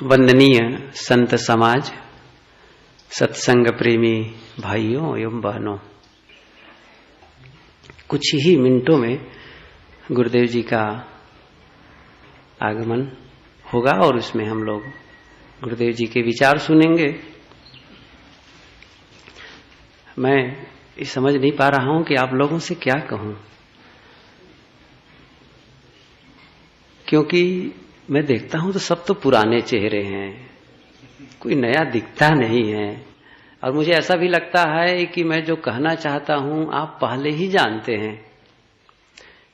वंदनीय संत समाज, सत्संग प्रेमी भाइयों एवं बहनों, कुछ ही मिनटों में गुरुदेव जी का आगमन होगा और उसमें हम लोग गुरुदेव जी के विचार सुनेंगे। मैं ये समझ नहीं पा रहा हूं कि आप लोगों से क्या कहूं, क्योंकि मैं देखता हूं तो सब तो पुराने चेहरे हैं, कोई नया दिखता नहीं है। और मुझे ऐसा भी लगता है कि मैं जो कहना चाहता हूं आप पहले ही जानते हैं।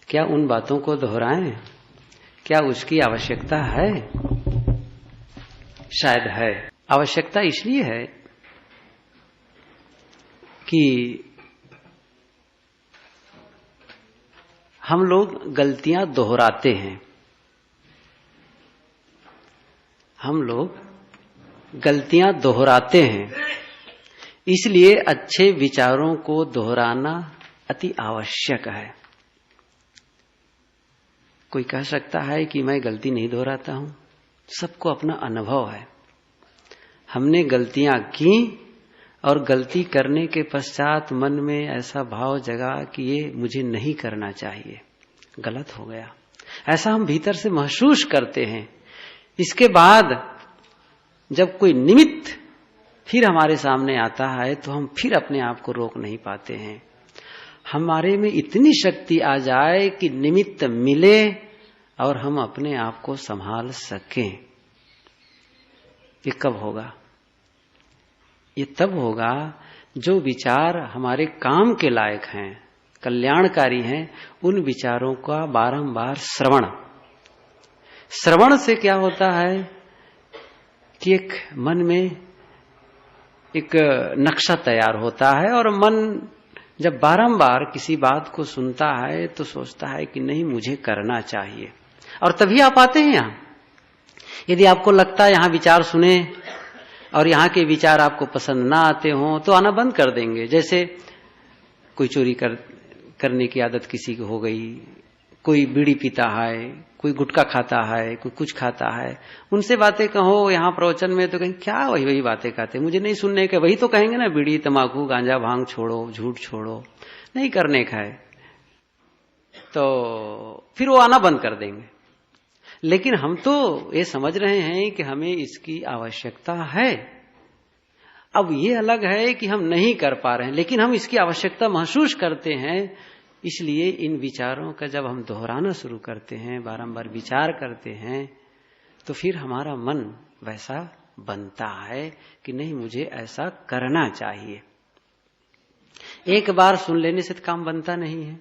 क्या उन बातों को दोहराएं? क्या उसकी आवश्यकता है? शायद है। आवश्यकता इसलिए है कि हम लोग गलतियां दोहराते हैं। हम लोग गलतियां दोहराते हैं, इसलिए अच्छे विचारों को दोहराना अति आवश्यक है। कोई कह सकता है कि मैं गलती नहीं दोहराता हूं, सबको अपना अनुभव है। हमने गलतियां की और गलती करने के पश्चात मन में ऐसा भाव जगा कि ये मुझे नहीं करना चाहिए, गलत हो गया, ऐसा हम भीतर से महसूस करते हैं। इसके बाद जब कोई निमित्त फिर हमारे सामने आता है तो हम फिर अपने आप को रोक नहीं पाते हैं। हमारे में इतनी शक्ति आ जाए कि निमित्त मिले और हम अपने आप को संभाल सकें। ये कब होगा? ये तब होगा जो विचार हमारे काम के लायक हैं, कल्याणकारी हैं, उन विचारों का बारंबार श्रवण से क्या होता है कि एक मन में एक नक्शा तैयार होता है और मन जब बारंबार किसी बात को सुनता है तो सोचता है कि नहीं, मुझे करना चाहिए, और तभी आप आते हैं यहां। यदि आपको लगता है यहां विचार सुने और यहां के विचार आपको पसंद ना आते हों तो आना बंद कर देंगे। जैसे कोई चोरी करने की आदत किसी को हो गई, कोई बीड़ी पीता है, कोई गुटखा खाता है, कोई कुछ खाता है, उनसे बातें कहो यहाँ प्रवचन में तो कहें क्या वही बातें कहते, मुझे नहीं सुनने के। वही तो कहेंगे ना, बीड़ी तंबाकू गांजा भांग छोड़ो, झूठ छोड़ो, नहीं करने का है, तो फिर वो आना बंद कर देंगे। लेकिन हम तो ये समझ रहे हैं कि हमें इसकी आवश्यकता है। अब ये अलग है कि हम नहीं कर पा रहे हैं, लेकिन हम इसकी आवश्यकता महसूस करते हैं। इसलिए इन विचारों का जब हम दोहराना शुरू करते हैं, बारंबार विचार करते हैं, तो फिर हमारा मन वैसा बनता है कि नहीं, मुझे ऐसा करना चाहिए। एक बार सुन लेने से तो काम बनता नहीं है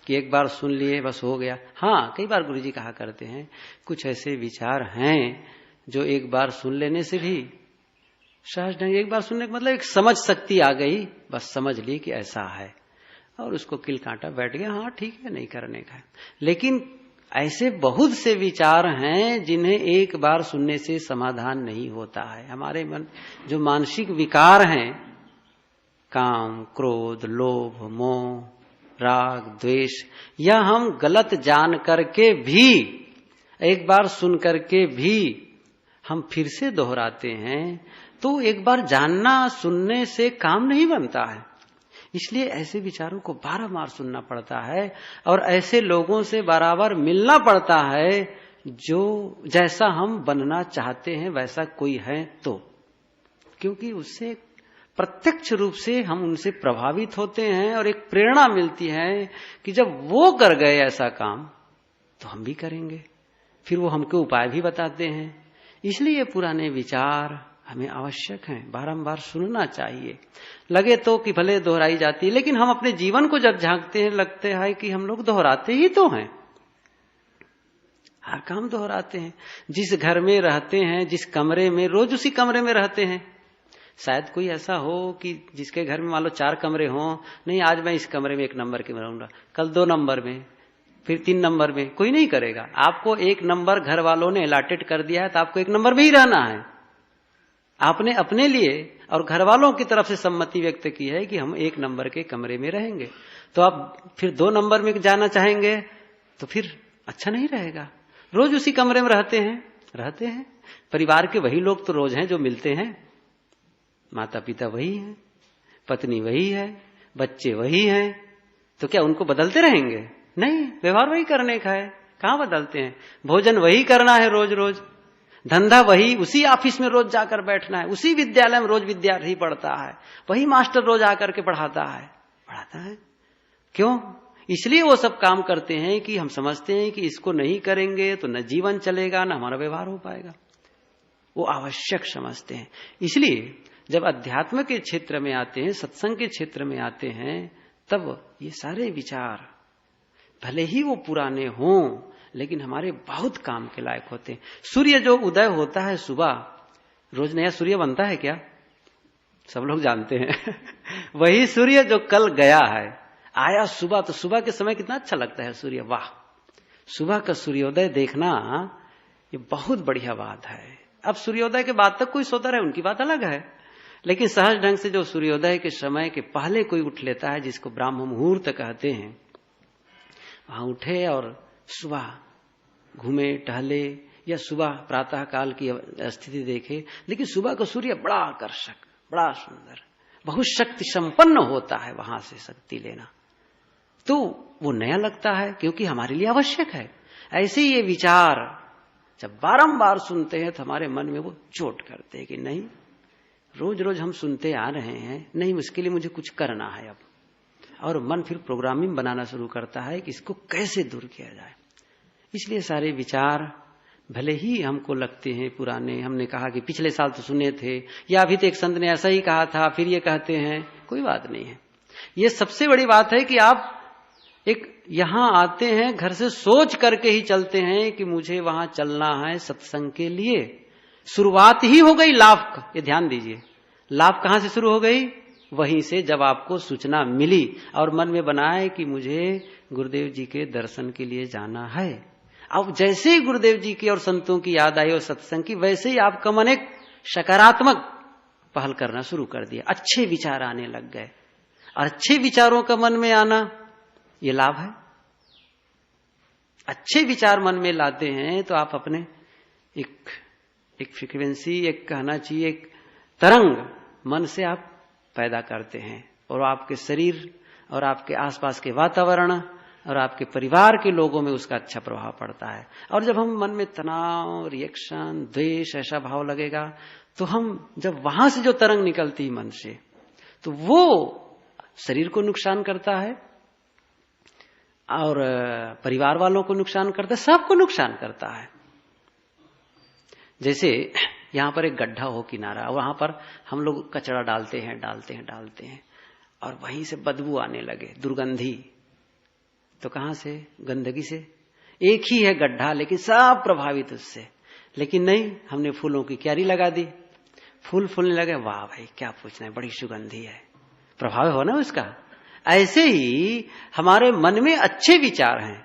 कि एक बार सुन लिए बस हो गया। हाँ, कई बार गुरुजी कहा करते हैं कुछ ऐसे विचार हैं जो एक बार सुन लेने से भी सहज ढंग, एक बार सुनने का मतलब एक समझ शक्ति आ गई, बस समझ ली कि ऐसा है और उसको किल कांटा बैठ गया, हाँ ठीक है, नहीं करने का है। लेकिन ऐसे बहुत से विचार हैं जिन्हें एक बार सुनने से समाधान नहीं होता है। हमारे मन जो मानसिक विकार हैं, काम, क्रोध, लोभ, मोह, राग, द्वेष, यह हम गलत जान करके भी, एक बार सुन करके भी हम फिर से दोहराते हैं। तो एक बार जानना सुनने से काम नहीं बनता है, इसलिए ऐसे विचारों को बारंबार सुनना पड़ता है और ऐसे लोगों से बराबर मिलना पड़ता है जो जैसा हम बनना चाहते हैं वैसा कोई है तो, क्योंकि उससे प्रत्यक्ष रूप से हम उनसे प्रभावित होते हैं और एक प्रेरणा मिलती है कि जब वो कर गए ऐसा काम तो हम भी करेंगे। फिर वो हमको उपाय भी बताते हैं। इसलिए पुराने विचार हमें आवश्यक है, बारंबार सुनना चाहिए। लगे तो कि भले दोहराई जाती है, लेकिन हम अपने जीवन को जब झांकते हैं लगते है कि हम लोग दोहराते ही तो हैं, हर काम दोहराते हैं। जिस घर में रहते हैं, जिस कमरे में, रोज उसी कमरे में रहते हैं। शायद कोई ऐसा हो कि जिसके घर में मान लो 4 कमरे हों, नहीं आज मैं इस कमरे में 1 नंबर के में रहूंगा, कल 2 नंबर में, फिर 3 नंबर में, कोई नहीं करेगा। आपको 1 नंबर घर वालों ने अलॉटेड कर दिया है तो आपको 1 नंबर में ही रहना है। आपने अपने लिए और घर वालों की तरफ से सम्मति व्यक्त की है कि हम 1 नंबर के कमरे में रहेंगे, तो आप फिर 2 नंबर में जाना चाहेंगे तो फिर अच्छा नहीं रहेगा। रोज उसी कमरे में रहते हैं, परिवार के वही लोग तो रोज हैं जो मिलते हैं, माता पिता वही हैं, पत्नी वही है, बच्चे वही हैं, तो क्या उनको बदलते रहेंगे? नहीं, व्यवहार वही करने का है, कहां बदलते हैं? भोजन वही करना है रोज रोज, धंधा वही, उसी ऑफिस में रोज जाकर बैठना है, उसी विद्यालय में रोज विद्यार्थी पढ़ता है, वही मास्टर रोज आकर के पढ़ाता है। क्यों? इसलिए वो सब काम करते हैं कि हम समझते हैं कि इसको नहीं करेंगे तो न जीवन चलेगा, न हमारा व्यवहार हो पाएगा। वो आवश्यक समझते हैं। इसलिए जब अध्यात्म के क्षेत्र में आते हैं, सत्संग के क्षेत्र में आते हैं, तब ये सारे विचार भले ही वो पुराने हों, लेकिन हमारे बहुत काम के लायक होते हैं। सूर्य जो उदय होता है सुबह, रोज नया सूर्य बनता है क्या? सब लोग जानते हैं। वही सूर्य जो कल गया है, आया सुबह, तो सुबह के समय कितना अच्छा लगता है सूर्य। वाह, सुबह का सूर्योदय देखना ये बहुत बढ़िया बात है। अब सूर्योदय के बाद तक कोई सोता रहे उनकी बात अलग है, लेकिन सहज ढंग से जो सूर्योदय के समय के पहले कोई उठ लेता है, जिसको ब्राह्म मुहूर्त कहते हैं, वहां उठे और सुबह घूमे टहले, या सुबह प्रातः काल की स्थिति देखे। लेकिन सुबह का सूर्य बड़ा आकर्षक, बड़ा सुंदर, बहुत शक्ति संपन्न होता है, वहां से शक्ति लेना तो वो नया लगता है, क्योंकि हमारे लिए आवश्यक है। ऐसे ये विचार जब बारंबार सुनते हैं तो हमारे मन में वो चोट करते हैं कि नहीं, रोज रोज हम सुनते आ रहे हैं, नहीं उसके लिए मुझे कुछ करना है अब। और मन फिर प्रोग्रामिंग बनाना शुरू करता है कि इसको कैसे दूर किया जाए। इसलिए सारे विचार भले ही हमको लगते हैं पुराने, हमने कहा कि पिछले साल तो सुने थे, या अभी तो एक संत ने ऐसा ही कहा था, फिर ये कहते हैं, कोई बात नहीं है। ये सबसे बड़ी बात है कि आप एक यहां आते हैं, घर से सोच करके ही चलते हैं कि मुझे वहां चलना है सत्संग के लिए। शुरुआत ही हो गई लाभ का, ये ध्यान दीजिए। लाभ कहां से शुरू हो गई? वहीं से, जब आपको सूचना मिली और मन में बनाए कि मुझे गुरुदेव जी के दर्शन के लिए जाना है। अब जैसे ही गुरुदेव जी की और संतों की याद आई और सत्संग की, वैसे ही आपका मन एक सकारात्मक पहल करना शुरू कर दिया, अच्छे विचार आने लग गए। और अच्छे विचारों का मन में आना ये लाभ है। अच्छे विचार मन में लाते हैं तो आप अपने एक फ्रीक्वेंसी, एक कहना चाहिए एक तरंग मन से आप पैदा करते हैं, और आपके शरीर और आपके आसपास के वातावरण और आपके परिवार के लोगों में उसका अच्छा प्रभाव पड़ता है। और जब हम मन में तनाव, रिएक्शन, द्वेष, ऐसा भाव लगेगा, तो हम जब वहां से जो तरंग निकलती है मन से, तो वो शरीर को नुकसान करता है और परिवार वालों को नुकसान करता है, सबको नुकसान करता है। जैसे यहां पर एक गड्ढा हो किनारा, वहां पर हम लोग कचरा डालते हैं और वहीं से बदबू आने लगे, दुर्गंधी। तो कहां से? गंदगी से। एक ही है गड्ढा, लेकिन सब प्रभावित उससे। लेकिन नहीं, हमने फूलों की क्यारी लगा दी, फूल फूलने लगे, वाह भाई क्या पूछना है, बड़ी सुगंधी है, प्रभाव हो ना उसका। ऐसे ही हमारे मन में अच्छे विचार हैं,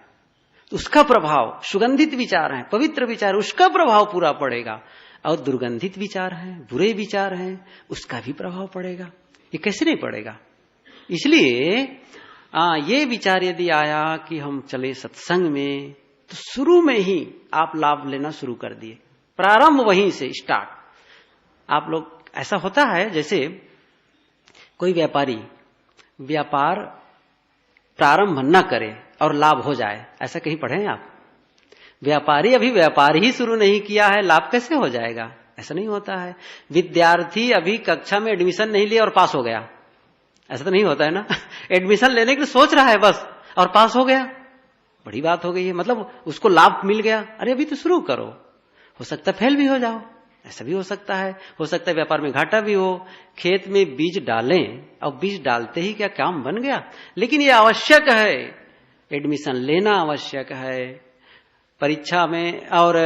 उसका प्रभाव, सुगंधित विचार हैं, पवित्र विचार, उसका प्रभाव पूरा पड़ेगा। और दुर्गंधित विचार हैं, बुरे विचार हैं, उसका भी प्रभाव पड़ेगा। ये कैसे नहीं पड़ेगा? इसलिए ये विचार यदि आया कि हम चले सत्संग में, तो शुरू में ही आप लाभ लेना शुरू कर दिए, प्रारंभ वहीं से स्टार्ट। आप लोग, ऐसा होता है जैसे कोई व्यापारी व्यापार प्रारंभ न करे और लाभ हो जाए, ऐसा कहीं पढ़े हैं आप? व्यापारी अभी व्यापार ही शुरू नहीं किया है, लाभ कैसे हो जाएगा? ऐसा नहीं होता है। विद्यार्थी अभी कक्षा में एडमिशन नहीं लिया और पास हो गया, ऐसा तो नहीं होता है ना। एडमिशन लेने के लिए सोच रहा है बस, और पास हो गया, बड़ी बात हो गई है, मतलब उसको लाभ मिल गया। अरे अभी तो शुरू करो, हो सकता है फेल भी हो जाओ, ऐसा भी हो सकता है व्यापार में घाटा भी हो। खेत में बीज डालें और बीज डालते ही क्या काम बन गया? लेकिन ये आवश्यक है, एडमिशन लेना आवश्यक है, परीक्षा में और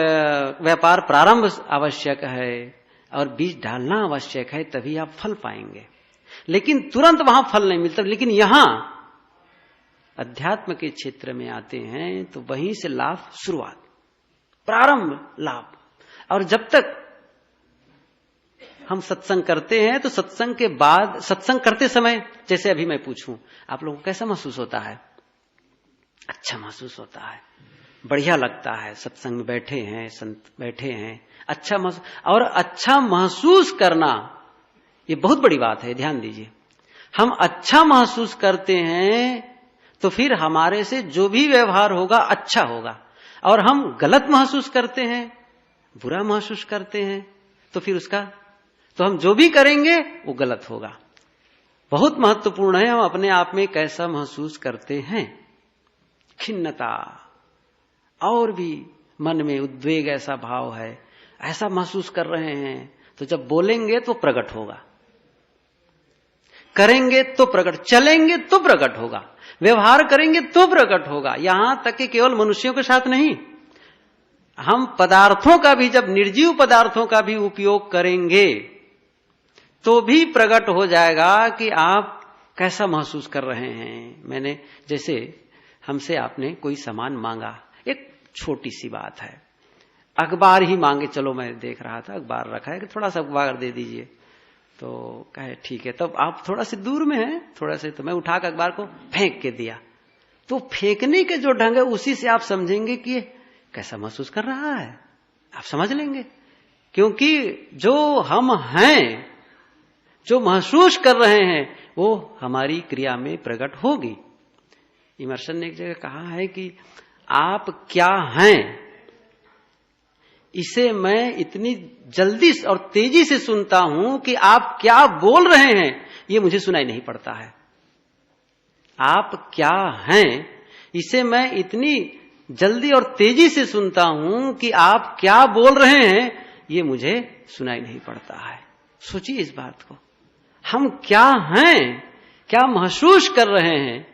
व्यापार प्रारंभ आवश्यक है, और बीज डालना आवश्यक है, तभी आप फल पाएंगे। लेकिन तुरंत वहां फल नहीं मिलता। लेकिन यहां अध्यात्म के क्षेत्र में आते हैं तो वहीं से लाभ, शुरुआत, प्रारंभ लाभ। और जब तक हम सत्संग करते हैं तो सत्संग के बाद, सत्संग करते समय, जैसे अभी मैं पूछूं आप लोगों को कैसा महसूस होता है? अच्छा महसूस होता है। बढ़िया लगता है, सत्संग में बैठे हैं, संत बैठे हैं, अच्छा महसूस, और अच्छा महसूस करना ये बहुत बड़ी बात है, ध्यान दीजिए। हम अच्छा महसूस करते हैं तो फिर हमारे से जो भी व्यवहार होगा अच्छा होगा, और हम गलत महसूस करते हैं, बुरा महसूस करते हैं, तो फिर उसका, तो हम जो भी करेंगे वो गलत होगा। बहुत महत्वपूर्ण है हम अपने आप में कैसा महसूस करते हैं। खिन्नता और भी मन में उद्वेग, ऐसा भाव है, ऐसा महसूस कर रहे हैं, तो जब बोलेंगे तो प्रकट होगा, करेंगे तो प्रकट, चलेंगे तो प्रकट होगा, व्यवहार करेंगे तो प्रकट होगा। यहां तक कि केवल मनुष्यों के साथ नहीं, हम पदार्थों का भी, जब निर्जीव पदार्थों का भी उपयोग करेंगे तो भी प्रकट हो जाएगा कि आप कैसा महसूस कर रहे हैं। मैंने जैसे हमसे आपने कोई सामान मांगा, एक छोटी सी बात है, अखबार ही मांगे, चलो मैं देख रहा था अखबार रखा है कि थोड़ा सा अखबार दे दीजिए, तो कहे ठीक है। तब आप थोड़ा से दूर में हैं, थोड़ा से, तो मैं उठा कर अखबार को फेंक के दिया। तो फेंकने के जो ढंग है उसी से आप समझेंगे कि ये कैसा महसूस कर रहा है, आप समझ लेंगे। क्योंकि जो हम हैं, जो महसूस कर रहे हैं, वो हमारी क्रिया में प्रकट होगी। इमर्सन ने एक जगह कहा है कि आप क्या हैं इसे मैं इतनी जल्दी और तेजी से सुनता हूं कि आप क्या बोल रहे हैं ये मुझे सुनाई नहीं पड़ता है। आप क्या हैं इसे मैं इतनी जल्दी और तेजी से सुनता हूं कि आप क्या बोल रहे हैं ये मुझे सुनाई नहीं पड़ता है। सोचिए इस बात को, हम क्या हैं, क्या महसूस कर रहे हैं,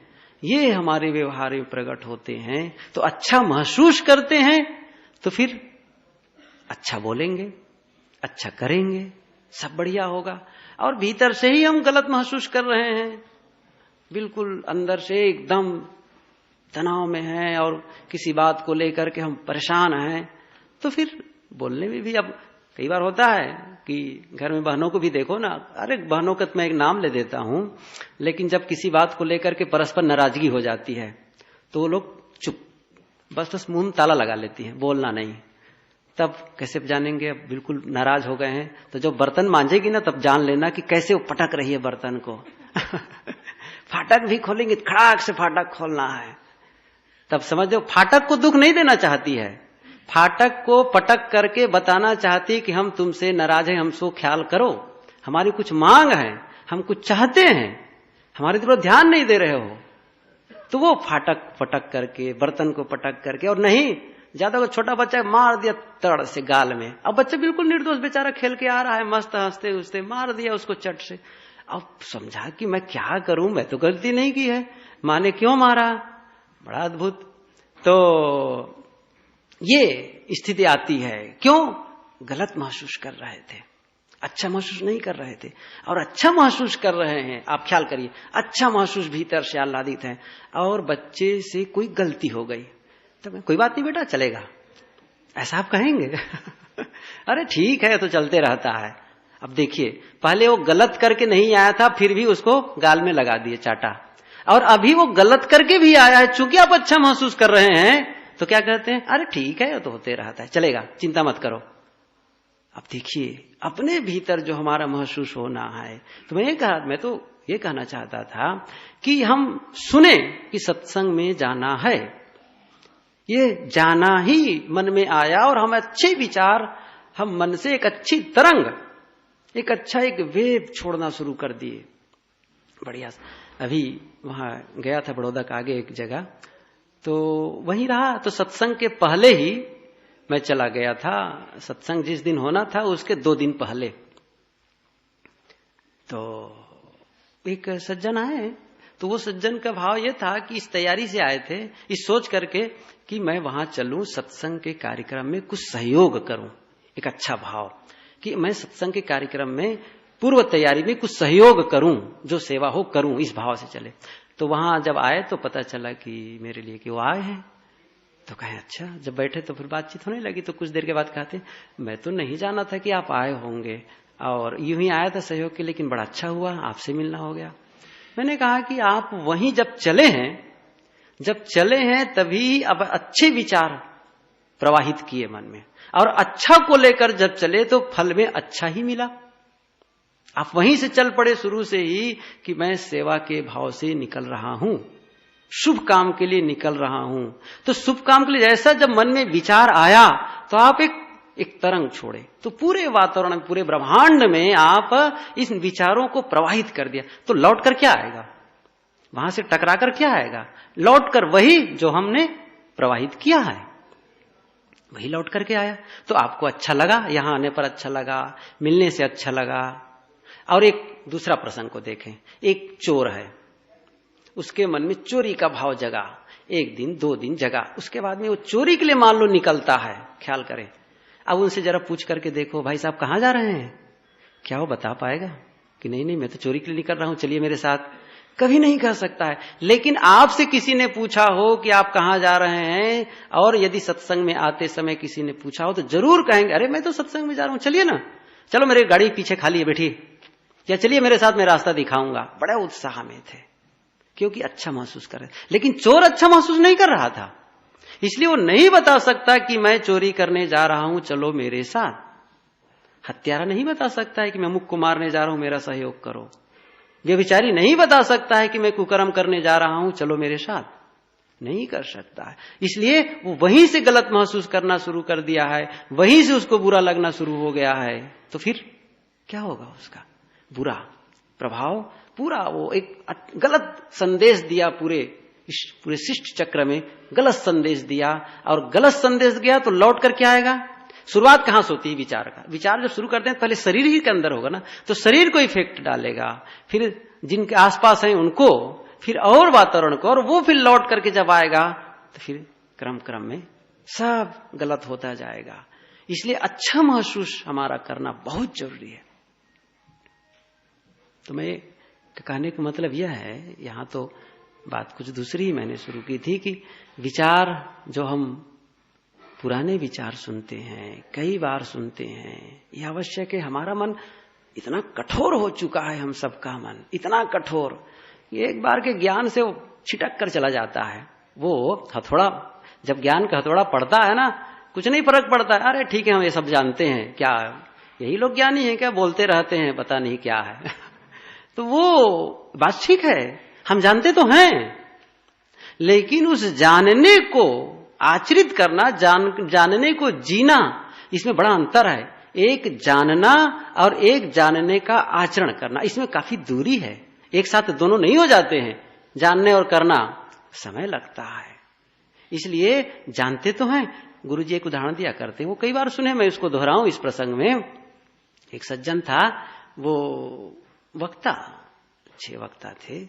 ये हमारे व्यवहार में प्रकट होते हैं। तो अच्छा महसूस करते हैं तो फिर अच्छा बोलेंगे, अच्छा करेंगे, सब बढ़िया होगा। और भीतर से ही हम गलत महसूस कर रहे हैं, बिल्कुल अंदर से एकदम तनाव में हैं और किसी बात को लेकर के हम परेशान हैं, तो फिर बोलने में भी, अब कई बार होता है कि घर में बहनों को भी देखो ना, अरे बहनों का मैं एक नाम ले देता हूं, लेकिन जब किसी बात को लेकर के परस्पर नाराजगी हो जाती है तो वो लोग चुप, बस मुंह में ताला लगा लेती है, बोलना नहीं। तब कैसे जानेंगे अब बिल्कुल नाराज हो गए हैं, तो जब बर्तन मांजेगी ना तब जान लेना कि कैसे वो पटक रही है बर्तन को। फाटक भी खोलेंगे, खड़ाक से फाटक खोलना है, तब समझो फाटक को दुख नहीं देना चाहती है, फाटक को पटक करके बताना चाहती कि हम तुमसे नाराज हैं, हमसे ख्याल करो, हमारी कुछ मांग है, हम कुछ चाहते हैं, हमारी तरफ ध्यान नहीं दे रहे हो। तो वो फाटक पटक करके, बर्तन को पटक करके, और नहीं ज्यादा को छोटा बच्चा मार दिया तड़ से गाल में, अब बच्चा बिल्कुल निर्दोष बेचारा खेल के आ रहा है, मस्त हंसते हंसते मार दिया उसको चट से। अब समझा कि मैं क्या करूं, मैं तो गलती नहीं की है, माँ ने क्यों मारा, बड़ा अद्भुत। तो ये स्थिति आती है, क्यों? गलत महसूस कर रहे थे, अच्छा महसूस नहीं कर रहे थे। और अच्छा महसूस कर रहे हैं, आप ख्याल करिए, अच्छा महसूस भीतर से आह्लादित है, और बच्चे से कोई गलती हो गई तो कोई बात नहीं बेटा, चलेगा, ऐसा आप कहेंगे? अरे ठीक है, तो चलते रहता है। अब देखिए, पहले वो गलत करके नहीं आया था, फिर भी उसको गाल में लगा दिए चाटा, और अभी वो गलत करके भी आया है, चूंकि आप अच्छा महसूस कर रहे हैं तो क्या कहते हैं, अरे ठीक है, तो होते रहता है, चलेगा, चिंता मत करो। अब देखिए अपने भीतर जो हमारा महसूस होना है, तो मैं तो ये कहना चाहता था कि हम सुने कि सत्संग में जाना है, ये जाना ही मन में आया, और हम अच्छे विचार, हम मन से एक अच्छी तरंग, एक अच्छा एक वेव छोड़ना शुरू कर दिए। बढ़िया। अभी वहां गया था बड़ौदा के आगे एक जगह, तो वहीं रहा, तो सत्संग के पहले ही मैं चला गया था। सत्संग जिस दिन होना था उसके 2 दिन पहले, तो एक सज्जन आए, तो वो सज्जन का भाव ये था कि इस तैयारी से आए थे, इस सोच करके कि मैं वहां चलूं, सत्संग के कार्यक्रम में कुछ सहयोग करूं, एक अच्छा भाव कि मैं सत्संग के कार्यक्रम में पूर्व तैयारी में कुछ सहयोग करूं, जो सेवा हो करूं, इस भाव से चले। तो वहां जब आए तो पता चला कि मेरे लिए कि वो आए हैं, तो कहे अच्छा। जब बैठे तो फिर बातचीत होने लगी, तो कुछ देर के बाद कहते मैं तो नहीं जाना था कि आप आए होंगे, और यूं ही आया था सहयोग के, लेकिन बड़ा अच्छा हुआ आपसे मिलना हो गया। मैंने कहा कि आप वहीं जब चले हैं, जब चले हैं तभी अब अच्छे विचार प्रवाहित किए मन में, और अच्छा को लेकर जब चले तो फल में अच्छा ही मिला। आप वहीं से चल पड़े शुरू से ही कि मैं सेवा के भाव से निकल रहा हूं, शुभ काम के लिए निकल रहा हूं। तो शुभ काम के लिए जैसा जब मन में विचार आया तो आप एक तरंग छोड़े, तो पूरे वातावरण में, पूरे ब्रह्मांड में आप इस विचारों को प्रवाहित कर दिया। तो लौट कर क्या आएगा? वहां से टकरा कर क्या आएगा? लौट कर वही जो हमने प्रवाहित किया है वही लौट करके आया। तो आपको अच्छा लगा, यहां आने पर अच्छा लगा, मिलने से अच्छा लगा। और एक दूसरा प्रसंग को देखें। एक चोर है, उसके मन में चोरी का भाव जगा, 1 दिन 2 दिन जगा, उसके बाद में वो चोरी के लिए मान लो निकलता है। ख्याल करें, अब उनसे जरा पूछ करके देखो, भाई साहब कहां जा रहे हैं? क्या वो बता पाएगा कि नहीं मैं तो चोरी के लिए निकल रहा हूं, चलिए मेरे साथ? कभी नहीं कह सकता है। लेकिन आपसे किसी ने पूछा हो कि आप कहां जा रहे हैं, और यदि सत्संग में आते समय किसी ने पूछा हो तो जरूर कहेंगे, अरे मैं तो सत्संग में जा रहा हूं, चलिए ना, चलो मेरे गाड़ी पीछे खाली है, बैठिए, या चलिए मेरे साथ, मैं रास्ता दिखाऊंगा। बड़े उत्साह में थे, क्योंकि अच्छा महसूस कर रहे। लेकिन चोर अच्छा महसूस नहीं कर रहा था, इसलिए वो नहीं बता सकता कि मैं चोरी करने जा रहा हूं, चलो मेरे साथ। हत्यारा नहीं बता सकता है कि मैं अमुक को मारने जा रहा हूं, मेरा सहयोग करो। व्यभिचारी नहीं बता सकता है कि मैं कुकर्म करने जा रहा हूं, चलो मेरे साथ। नहीं कर सकता है। इसलिए वो वहीं से गलत महसूस करना शुरू कर दिया है, वहीं से उसको बुरा लगना शुरू हो गया है। तो फिर क्या होगा? उसका बुरा प्रभाव पूरा, वो एक गलत संदेश दिया, पूरे शिष्ट चक्र में गलत संदेश दिया, और गलत संदेश गया तो लौट कर क्या आएगा? शुरुआत कहां से होती है? विचार का। विचार जब शुरू करते हैं पहले शरीर ही के अंदर होगा ना, तो शरीर को इफेक्ट डालेगा, फिर जिनके आसपास हैं उनको, फिर और वातावरण को, और वो फिर लौट करके जब आएगा तो फिर क्रम में सब गलत होता जाएगा। इसलिए अच्छा महसूस हमारा करना बहुत जरूरी है। तो मैं कहने का मतलब यह है, यहां तो बात कुछ दूसरी ही मैंने शुरू की थी, कि विचार जो हम पुराने विचार सुनते हैं, कई बार सुनते हैं, यह आवश्यक है। हमारा मन इतना कठोर हो चुका है, हम सबका मन इतना कठोर, एक बार के ज्ञान से वो छिटक कर चला जाता है। वो हथौड़ा, जब ज्ञान का हथौड़ा पड़ता है ना, कुछ नहीं फर्क पड़ता है, अरे ठीक है हम ये सब जानते हैं, क्या यही लोग ज्ञानी है क्या, बोलते रहते हैं पता नहीं क्या है। तो वो बात ठीक है, हम जानते तो हैं, लेकिन उस जानने को आचरित करना, जानने को जीना, इसमें बड़ा अंतर है। एक जानना और एक जानने का आचरण करना, इसमें काफी दूरी है। एक साथ दोनों नहीं हो जाते हैं, जानने और करना समय लगता है। इसलिए जानते तो हैं। गुरु जी एक उदाहरण दिया करते हैं, वो कई बार सुने, मैं उसको दोहराऊं इस प्रसंग में। एक सज्जन था, वो वक्ता, अच्छे वक्ता थे,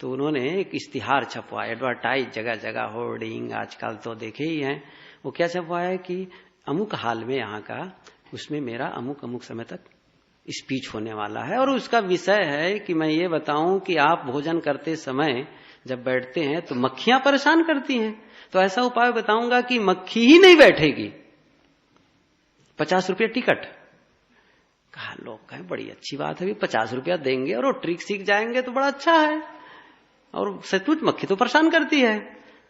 तो उन्होंने एक इश्तिहार छपवाया, एडवर्टाइज, जगह जगह होर्डिंग, आजकल तो देखे ही हैं। वो क्या छपवाया कि अमुक हाल में यहाँ का, उसमें मेरा अमुक समय तक स्पीच होने वाला है, और उसका विषय है कि मैं ये बताऊं कि आप भोजन करते समय जब बैठते हैं तो मक्खियां परेशान करती हैं, तो ऐसा उपाय बताऊंगा कि मक्खी ही नहीं बैठेगी। 50 रुपये टिकट। कहा, लोग कहें बड़ी अच्छी बात है, 50 रुपया देंगे और वो ट्रिक सीख जाएंगे तो बड़ा अच्छा है। और सचमुच मक्खी तो परेशान करती है,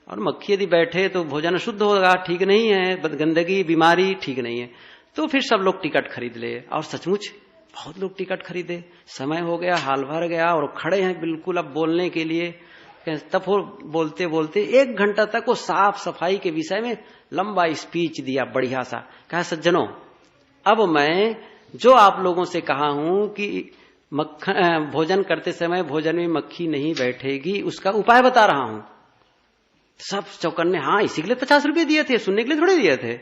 और मक्खी यदि बैठे तो भोजन शुद्ध होगा, ठीक नहीं है, गंदगी बीमारी ठीक नहीं है। तो फिर सब लोग टिकट खरीद ले, और सचमुच बहुत लोग टिकट खरीदे। समय हो गया, हाल भर गया, और खड़े हैं बिल्कुल अब बोलने के लिए। तब वो बोलते बोलते 1 घंटा तक वो साफ सफाई के विषय में लंबा स्पीच दिया, बढ़िया सा। कहा, सज्जनों, अब मैं जो आप लोगों से कहा हूं कि भोजन करते समय भोजन में मक्खी नहीं बैठेगी, उसका उपाय बता रहा हूं। सब चौकन्ने, हाँ इसी के लिए 50 रुपये दिए थे, सुनने के लिए थोड़े दिए थे।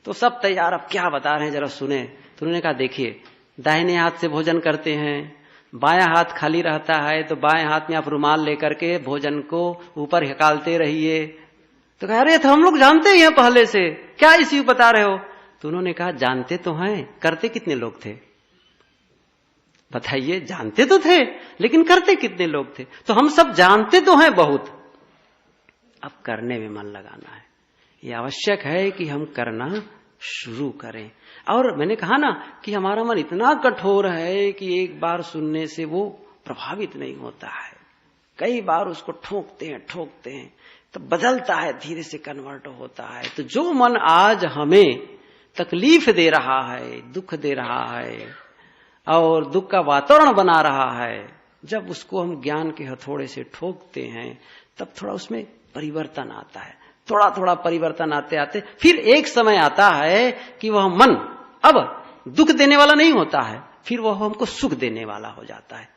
तो सब तैयार, अब क्या बता रहे हैं जरा सुने। तो उन्होंने कहा, देखिए, दाहिने हाथ से भोजन करते हैं, बायां हाथ खाली रहता है, तो बाएं हाथ में आप रुमाल लेकर के भोजन को ऊपर हिकालते रहिए। तो कह रहे थे हम लोग जानते ही हैं पहले से, क्या इसी बता रहे हो। तो उन्होंने कहा, जानते तो हैं, करते कितने लोग थे बताइए। जानते तो थे, लेकिन करते कितने लोग थे। तो हम सब जानते तो हैं बहुत, अब करने में मन लगाना है। ये आवश्यक है कि हम करना शुरू करें। और मैंने कहा ना कि हमारा मन इतना कठोर है कि एक बार सुनने से वो प्रभावित नहीं होता है, कई बार उसको ठोकते हैं। तो बदलता है, धीरे से कन्वर्ट होता है। तो जो मन आज हमें तकलीफ दे रहा है, दुख दे रहा है और दुख का वातावरण बना रहा है, जब उसको हम ज्ञान के हथौड़े से ठोकते हैं तब थोड़ा उसमें परिवर्तन आता है। थोड़ा थोड़ा परिवर्तन आते आते फिर एक समय आता है कि वह मन अब दुख देने वाला नहीं होता है, फिर वह हमको सुख देने वाला हो जाता है।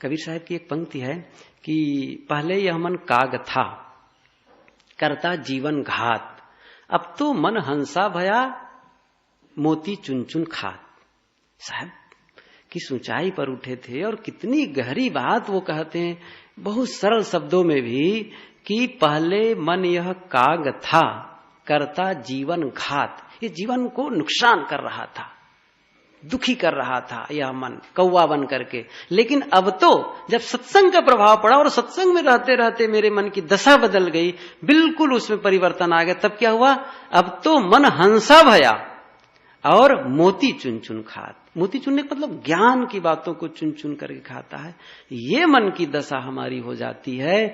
कबीर साहब की एक पंक्ति है कि पहले यह मन काग था, करता जीवन घात, अब तो मन हंसा भया, मोती चुन चुन खात। साहब किस ऊंचाई पर उठे थे और कितनी गहरी बात वो कहते हैं बहुत सरल शब्दों में भी कि पहले मन यह काग था, करता जीवन घात। ये जीवन को नुकसान कर रहा था, दुखी कर रहा था यह मन कौवा बन करके। लेकिन अब तो जब सत्संग का प्रभाव पड़ा और सत्संग में रहते रहते मेरे मन की दशा बदल गई, बिल्कुल उसमें परिवर्तन आ गया। तब क्या हुआ, अब तो मन हंसा भया और मोती चुन चुन खात। मोती चुनने का मतलब ज्ञान की बातों को चुन चुन करके खाता है। ये मन की दशा हमारी हो जाती है।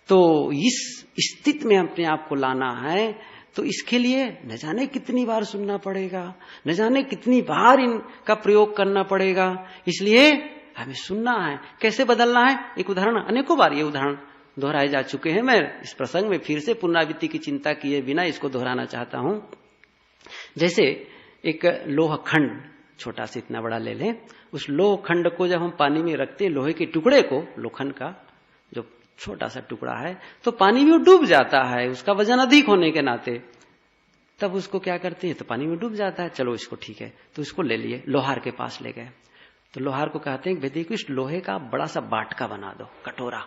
तो इस स्थिति में अपने आप को लाना है, तो इसके लिए न जाने कितनी बार सुनना पड़ेगा, न जाने कितनी बार इनका प्रयोग करना पड़ेगा। इसलिए हमें सुनना है, कैसे बदलना है। एक उदाहरण, अनेकों बार ये उदाहरण दोहराए जा चुके हैं, मैं इस प्रसंग में फिर से पुनरावृत्ति की चिंता किए बिना इसको दोहराना चाहता हूं। जैसे एक लोह खंड छोटा से इतना बड़ा ले लें, उस लोह खंड को जब हम पानी में रखते हैं, लोहे के टुकड़े को, लोखंड का जो छोटा सा टुकड़ा है, तो पानी में वो डूब जाता है, उसका वजन अधिक होने के नाते। तब उसको क्या करते हैं, तो पानी में डूब जाता है। चलो इसको ठीक है, तो इसको ले लिए, लोहार के पास ले गए। तो लोहार को कहते हैं देखो इस लोहे का बड़ा सा बाटका बना दो, कटोरा।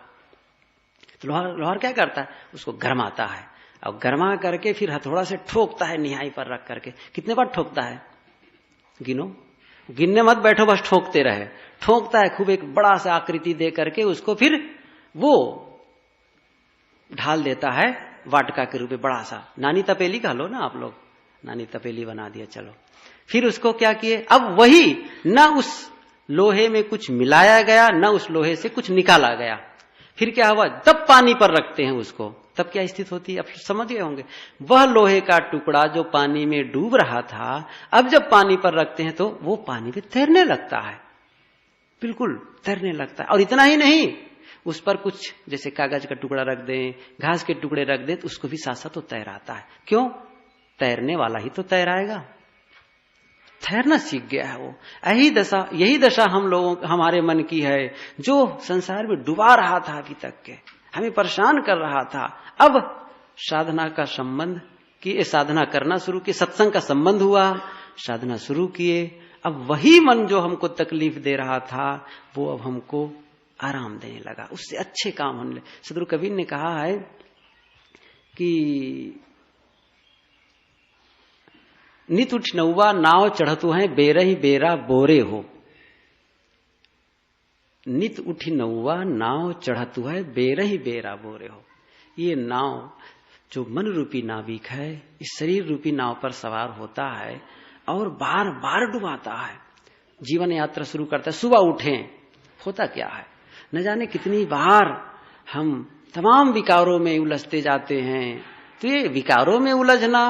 तो लोहार क्या करता है, उसको गरमाता है और गरमा करके फिर हथौड़ा से ठोकता है निहाई पर रख करके। कितने बार ठोकता है, गिनो, गिनने मत बैठो, बस ठोकते रहे। ठोकता है खूब, एक बड़ा सा आकृति दे करके उसको फिर वो ढाल देता है वाटका के रूप में, बड़ा सा। नानी तपेली कह लो ना आप लोग, नानी तपेली बना दिया। चलो फिर उसको क्या किए, अब वही ना उस लोहे में कुछ मिलाया गया, ना उस लोहे से कुछ निकाला गया। फिर क्या हुआ, जब पानी पर रखते हैं उसको, तब क्या स्थिति होती है, अब समझ गए होंगे। वह लोहे का टुकड़ा जो पानी में डूब रहा था, अब जब पानी पर रखते हैं तो वो पानी में तैरने लगता है, बिल्कुल तैरने लगता है। और इतना ही नहीं, उस पर कुछ जैसे कागज का टुकड़ा रख दें, घास के टुकड़े रख दें, तो उसको भी साथ साथ तो तैराता है। क्यों, तैरने वाला ही तो तैराएगा, तैरना सीख गया है वो। यही दशा हम लोगों, हमारे मन की है, जो संसार में डुबा रहा था अभी तक के, हमें परेशान कर रहा था। अब साधना का संबंध किए, साधना करना शुरू किए, सत्संग का संबंध हुआ, साधना शुरू किए। अब वही मन जो हमको तकलीफ दे रहा था, वो अब हमको आराम देने लगा, उससे अच्छे काम होने लगे। सदगुरु कबीर ने कहा है कि नित उठ नौवा नाव चढ़तु है, बेरही बेरा बोरे हो। नित उठी नौवा नाव चढ़तु है, बेरही बेरा बोरे हो। ये नाव जो मन रूपी नाविक है, इस शरीर रूपी नाव पर सवार होता है और बार बार डुबाता है। जीवन यात्रा शुरू करता है, सुबह उठे, होता क्या है, न जाने कितनी बार हम तमाम विकारों में उलझते जाते हैं। तो ये विकारों में उलझना,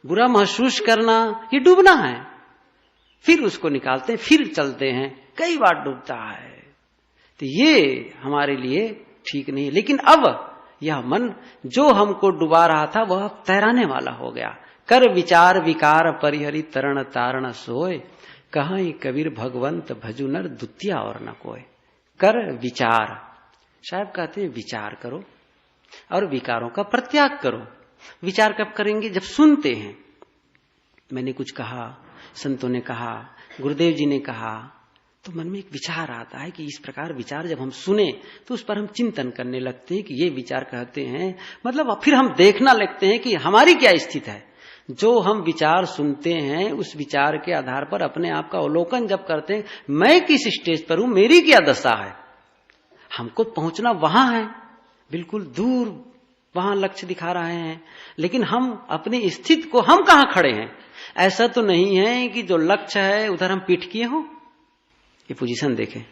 बुरा महसूस करना, ये डूबना है। फिर उसको निकालते हैं, फिर चलते हैं, कई बार डूबता है। तो ये हमारे लिए ठीक नहीं। लेकिन अब यह मन जो हमको डुबा रहा था, वह तैराने वाला हो गया। कर विचार विकार परिहरी तरण तारण सोए, कहीं कबीर भगवंत भजु नर दुतिया और न कोय। कर विचार, साहब कहते हैं विचार करो और विकारों का परित्याग करो। विचार कब करेंगे, जब सुनते हैं। मैंने कुछ कहा, संतों ने कहा, गुरुदेव जी ने कहा, तो मन में एक विचार आता है कि इस प्रकार विचार जब हम सुने तो उस पर हम चिंतन करने लगते हैं कि ये विचार कहते हैं, मतलब फिर हम देखना लगते हैं कि हमारी क्या स्थिति है। जो हम विचार सुनते हैं, उस विचार के आधार पर अपने आप का अवलोकन जब करते हैं, मैं किस स्टेज पर हूं, मेरी क्या दशा है। हमको पहुंचना वहां है, बिल्कुल दूर वहां लक्ष्य दिखा रहे हैं, लेकिन हम अपनी स्थिति को, हम कहां खड़े हैं। ऐसा तो नहीं है कि जो लक्ष्य है उधर हम पीठ किए हों, ये पोजीशन देखें,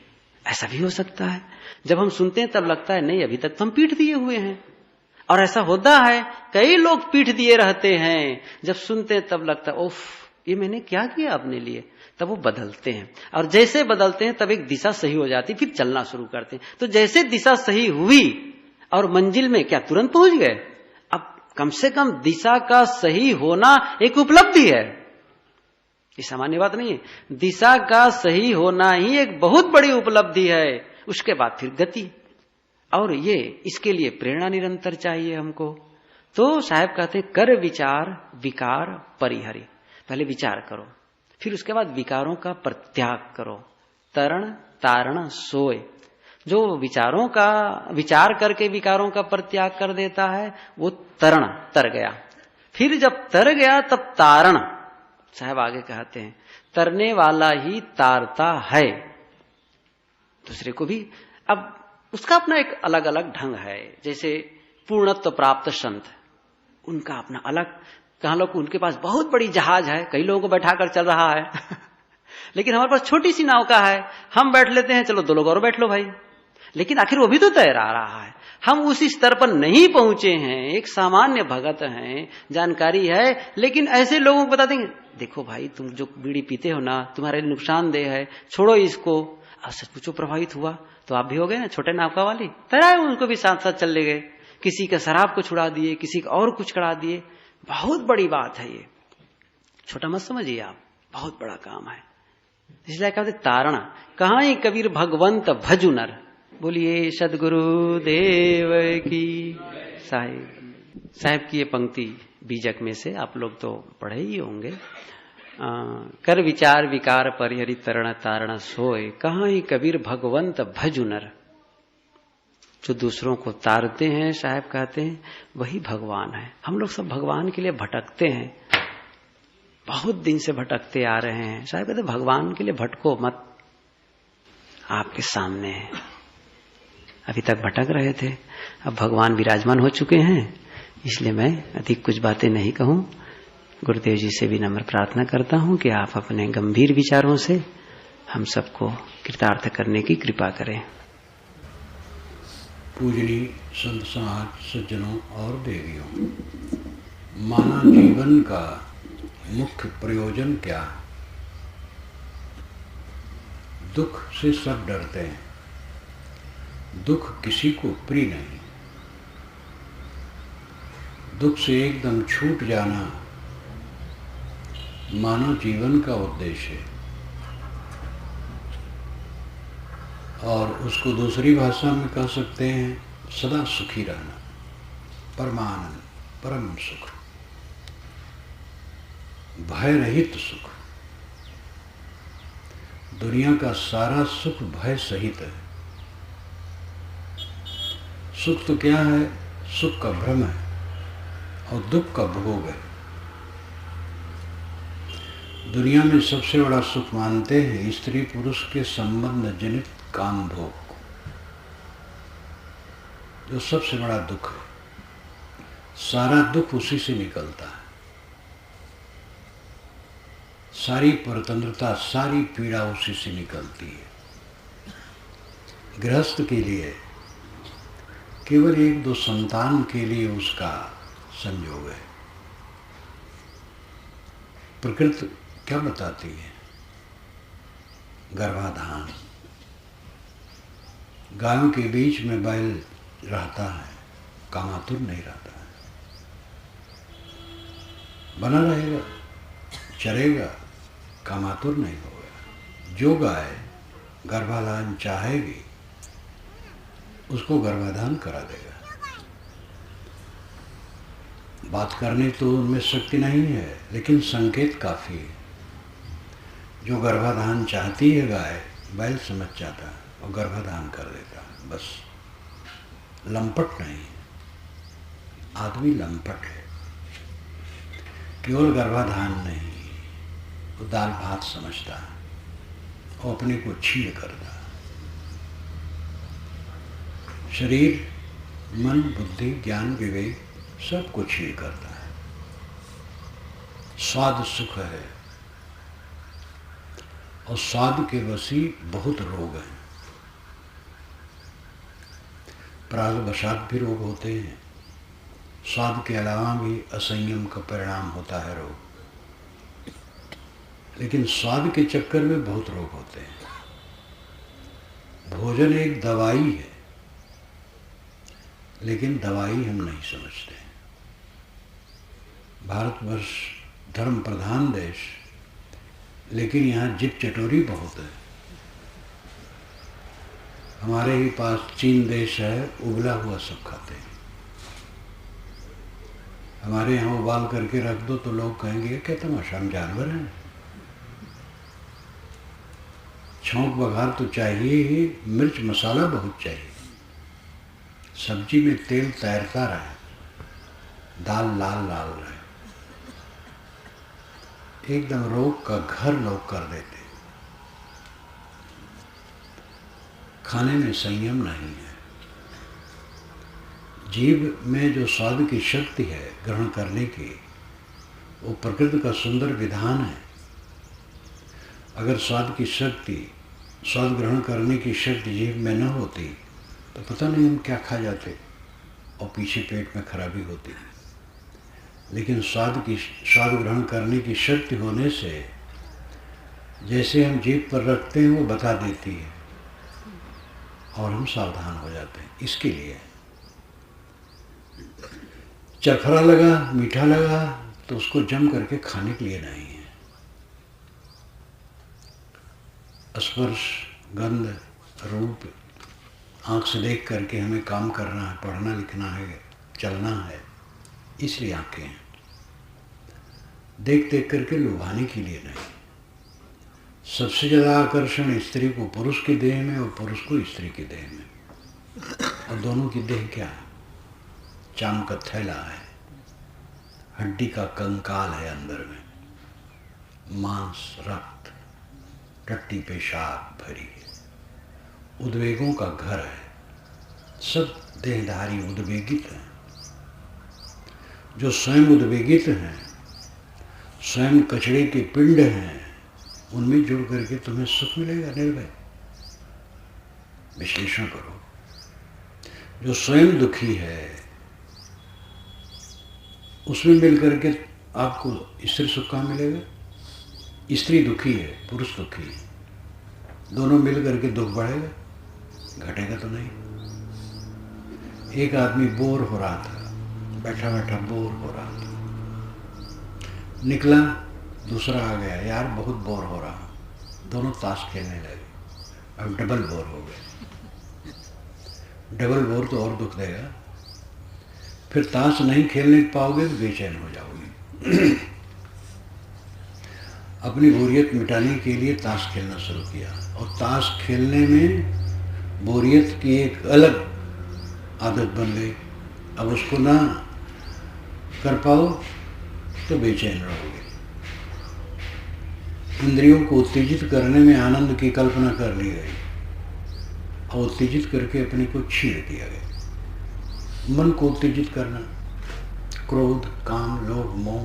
ऐसा भी हो सकता है। जब हम सुनते हैं तब लगता है नहीं, अभी तक तो हम पीठ दिए हुए हैं, और ऐसा होता है, कई लोग पीठ दिए रहते हैं, जब सुनते हैं तब लगता है ओफ ये मैंने क्या किया अपने लिए, तब वो बदलते हैं। और जैसे बदलते हैं तब एक दिशा सही हो जाती, फिर चलना शुरू करते हैं। तो जैसे दिशा सही हुई और मंजिल में क्या तुरंत पहुंच गए? अब कम से कम दिशा का सही होना एक उपलब्धि है, ये सामान्य बात नहीं है। दिशा का सही होना ही एक बहुत बड़ी उपलब्धि है। उसके बाद फिर गति, और ये इसके लिए प्रेरणा निरंतर चाहिए हमको। तो साहब कहते हैं कर विचार विकार परिहरि। पहले विचार करो, फिर उसके बाद विकारों का परित्याग करो। तरण तारण सोए। जो विचारों का विचार करके विकारों का परित्याग कर देता है वो तरण, तर गया। फिर जब तर गया तब तारण। साहब आगे कहते हैं तरने वाला ही तारता है दूसरे को भी। अब उसका अपना एक अलग अलग ढंग है। जैसे पूर्णत्व प्राप्त संत, उनका अपना अलग, कहा लोग उनके पास बहुत बड़ी जहाज है, कई लोगों को बैठाकर चल रहा है लेकिन हमारे पास छोटी सी नाव का है, हम बैठ लेते हैं, चलो 2 लोग और बैठ लो भाई, लेकिन आखिर वो भी तो तैरा रहा है। हम उसी स्तर पर नहीं पहुंचे हैं, एक सामान्य भगत हैं, जानकारी है, लेकिन ऐसे लोगों को बता देंगे देखो भाई तुम जो बीड़ी पीते हो ना तुम्हारे लिए नुकसानदेह है, छोड़ो इसको। अब सचमुचो प्रभावित हुआ तो आप भी हो गए ना, छोटे नावका वाली तैराए, उनको भी साथ साथ चल ले गए। किसी का शराब को छुड़ा दिए, किसी का और कुछ करा दिए। बहुत बड़ी बात है ये, छोटा मत समझिए आप, बहुत बड़ा काम है। इसलिए कहते तारणा। कहाँ ही कबीर भगवंत भजु नर। बोलिए सदगुरु देव की। साहिब की ये पंक्ति बीजक में से आप लोग तो पढ़े ही होंगे। कर विचार विकार परिहरि तरण तारण सोए। कहाँ ही कबीर भगवंत भजु नर। जो दूसरों को तारते हैं, साहब कहते हैं वही भगवान है। हम लोग सब भगवान के लिए भटकते हैं, बहुत दिन से भटकते आ रहे हैं। साहब कहते भगवान के लिए भटको मत, आपके सामने है। अभी तक भटक रहे थे, अब भगवान विराजमान हो चुके हैं, इसलिए मैं अधिक कुछ बातें नहीं कहूं। गुरुदेव जी से भी नम्र प्रार्थना करता हूं कि आप अपने गंभीर विचारों से हम सबको कृतार्थ करने की कृपा करें। पूजनीय संत समाज, सज्जनों और देवियों, मानव जीवन का मुख्य प्रयोजन क्या है? दुख से सब डरते हैं, दुख किसी को प्रिय नहीं। दुख से एकदम छूट जाना मानव जीवन का उद्देश्य है। और उसको दूसरी भाषा में कह सकते हैं सदा सुखी रहना, परमानंद, परम सुख, भय रहित सुख। दुनिया का सारा सुख भय सहित है। सुख तो क्या है? सुख का भ्रम है और दुख का भोग है। दुनिया में सबसे बड़ा सुख मानते हैं स्त्री पुरुष के संबंध जनित काम भोग को, जो सबसे बड़ा दुख है। सारा दुख उसी से निकलता है, सारी परतंत्रता, सारी पीड़ा उसी से निकलती है। गृहस्थ के लिए केवल 1-2 संतान के लिए उसका संयोग है। प्रकृति क्या बताती है? गर्भाधान। गायों के बीच में बैल रहता है, कामातुर नहीं रहता है, बना रहेगा, चरेगा, कामातुर नहीं होगा। जो गाय गर्भाधान चाहेगी उसको गर्भाधान करा देगा। बात करने तो उनमें शक्ति नहीं है, लेकिन संकेत काफी है। जो गर्भाधान चाहती है गाय, बैल समझ जाता है और गर्भाधान कर देता है। बस लंपट नहीं, आदमी लंपट है। केवल गर्भाधान नहीं, वो दाल भात समझता है और अपने को छीन करता है। शरीर, मन, बुद्धि, ज्ञान, विवेक सब कुछ छीन करता है। स्वाद सुख है और स्वाद के वशी बहुत रोग हैं। प्रागवशात भी रोग होते हैं स्वाद के अलावा भी असंयम का परिणाम होता है रोग। लेकिन स्वाद के चक्कर में बहुत रोग होते हैं। भोजन एक दवाई है, लेकिन दवाई हम नहीं समझते। भारतवर्ष धर्म प्रधान देश, लेकिन यहाँ जिप चटोरी बहुत है। हमारे ही पास चीन देश है, उबला हुआ सब खाते हैं। हमारे यहाँ उबाल करके रख दो तो लोग कहेंगे क्या तमाशा, हम जानवर हैं। छौंक बघार तो चाहिए ही, मिर्च मसाला बहुत चाहिए। सब्जी में तेल तैरता रहे, दाल लाल लाल रहे। एकदम रोग का घर लोग कर देते। खाने में संयम नहीं है। जीभ में जो स्वाद की शक्ति है ग्रहण करने की, वो प्रकृति का सुंदर विधान है। अगर स्वाद की शक्ति, स्वाद ग्रहण करने की शक्ति जीभ में न होती तो पता नहीं हम क्या खा जाते और पीछे पेट में खराबी होती। लेकिन स्वाद ग्रहण करने की शक्ति होने से जैसे हम जीभ पर रखते हैं वो बता देती है और हम सावधान हो जाते हैं। इसके लिए चरखरा लगा, मीठा लगा तो उसको जम करके खाने के लिए नहीं है। स्पर्श, गंध, रूप, आँख से देख करके हमें काम करना है, पढ़ना लिखना है, चलना है, इसलिए आँखें हैं। देख देख करके लुभाने के लिए नहीं। सबसे ज़्यादा आकर्षण स्त्री को पुरुष की देह में और पुरुष को स्त्री की देह में। और दोनों की देह क्या है? चाम का थैला है, हड्डी का कंकाल है, अंदर में मांस, रक्त, टट्टी पेशाब भरी है। उद्वेगों का घर है। सब देहधारी उद्वेगित हैं। जो स्वयं उद्वेगित हैं, स्वयं कचड़े के पिंड हैं, उनमें जुड़ करके तुम्हें सुख मिलेगा निर्भय। विश्लेषण करो। जो स्वयं दुखी है, उसमें मिल करके आपको स्त्री सुख कहाँ मिलेगा? स्त्री दुखी है, पुरुष दुखी है, दोनों मिल करके दुख बढ़ेगा, घटेगा तो नहीं। एक आदमी बोर हो रहा था, बैठा बैठा बोर हो रहा था, निकला, दूसरा आ गया, यार बहुत बोर हो रहा हूँ। दोनों ताश खेलने लगे, अब डबल बोर हो गए। डबल बोर तो और दुख देगा। फिर ताश नहीं खेलने पाओगे तो बेचैन हो जाओगे। अपनी बोरियत मिटाने के लिए ताश खेलना शुरू किया और ताश खेलने में बोरियत की एक अलग आदत बन गई। अब उसको ना कर पाओ तो बेचैन रहोगे। इंद्रियों को उत्तेजित करने में आनंद की कल्पना कर ली गई और उत्तेजित करके अपने को छीन दिया गया। मन को उत्तेजित करना, क्रोध, काम, लोभ, मोह,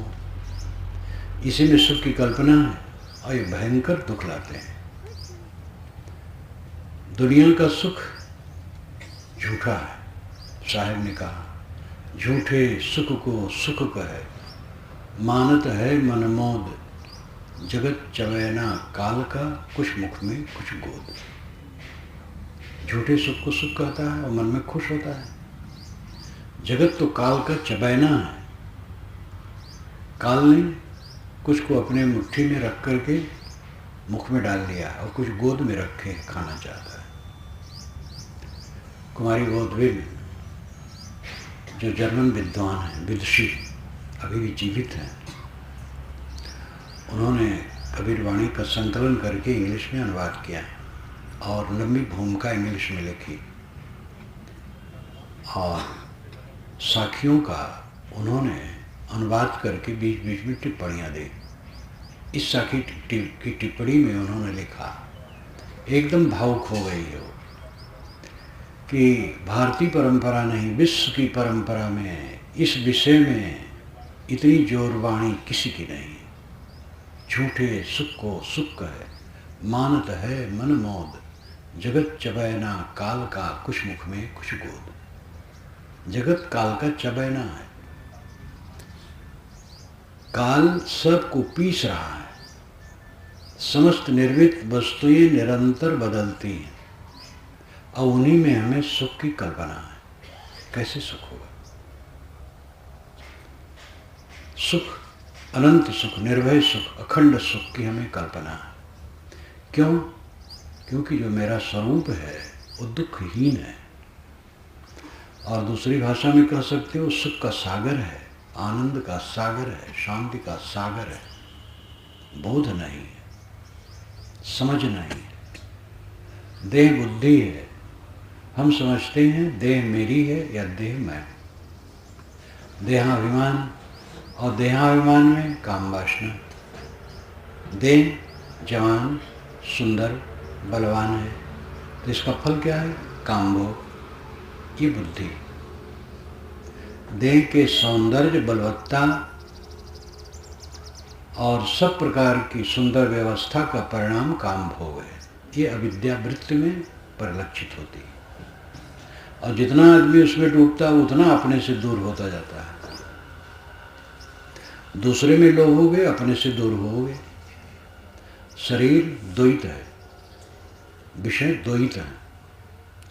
इसी में सुख की कल्पना है और ये भयंकर दुख लाते हैं। दुनिया का सुख झूठा है। साहिब ने कहा, झूठे सुख को सुख कहे, मानत है मनमोद, जगत चवैना काल का, कुछ मुख में कुछ गोद। झूठे सुख को सुख कहता है और मन में खुश होता है। जगत तो काल का चबैना है। काल ने कुछ को अपने मुट्ठी में रख करके मुख में डाल लिया और कुछ गोद में रखे खाना चाहता है। कुमारी गोदविल जो जर्मन विद्वान हैं, विदुषी, अभी भी जीवित हैं, उन्होंने कबीर वाणी का संकलन करके इंग्लिश में अनुवाद किया और लंबी भूमिका इंग्लिश में लिखी और साखियों का उन्होंने अनुवाद करके बीच बीच में टिप्पणियाँ दी। इस साखी की टिप्पणी में उन्होंने लिखा, एकदम भावुक हो गई हो, कि भारतीय परंपरा नहीं, विश्व की परंपरा में इस विषय में इतनी जोरवाणी किसी की नहीं। झूठे सुख को सुख कहे, मानत है मन मोद, जगत चबैना काल का, कुछ मुख में कुछ गोद। जगत काल का चबैना है। काल सबको पीस रहा है। समस्त निर्मित वस्तुएं निरंतर बदलती हैं और उन्हीं में हमें सुख की कल्पना है। कैसे सुख होगा? सुख, अनंत सुख, निर्भय सुख, अखंड सुख की हमें कल्पना है। क्यों? क्योंकि जो मेरा स्वरूप है वो दुखहीन है, और दूसरी भाषा में कह सकते हो सुख का सागर है, आनंद का सागर है, शांति का सागर है। बोध नहीं है, समझ नहीं है। देह बुद्धि है। हम समझते हैं देह मेरी है या देह मैं। देहाभिमान, और देहाभिमान में काम वासना। देह जवान, सुंदर, बलवान है तो इसका फल क्या है? काम भोग। ये बुद्धि। देह के सौंदर्य, बलवत्ता और सब प्रकार की सुंदर व्यवस्था का परिणाम काम भोग है। ये अविद्या वृत्ति में परिलक्षित होती है, और जितना आदमी उसमें डूबता है उतना अपने से दूर होता जाता है। दूसरे में लोभोगे, अपने से दूर होगे। शरीर द्वैत है, विषय द्वैत है,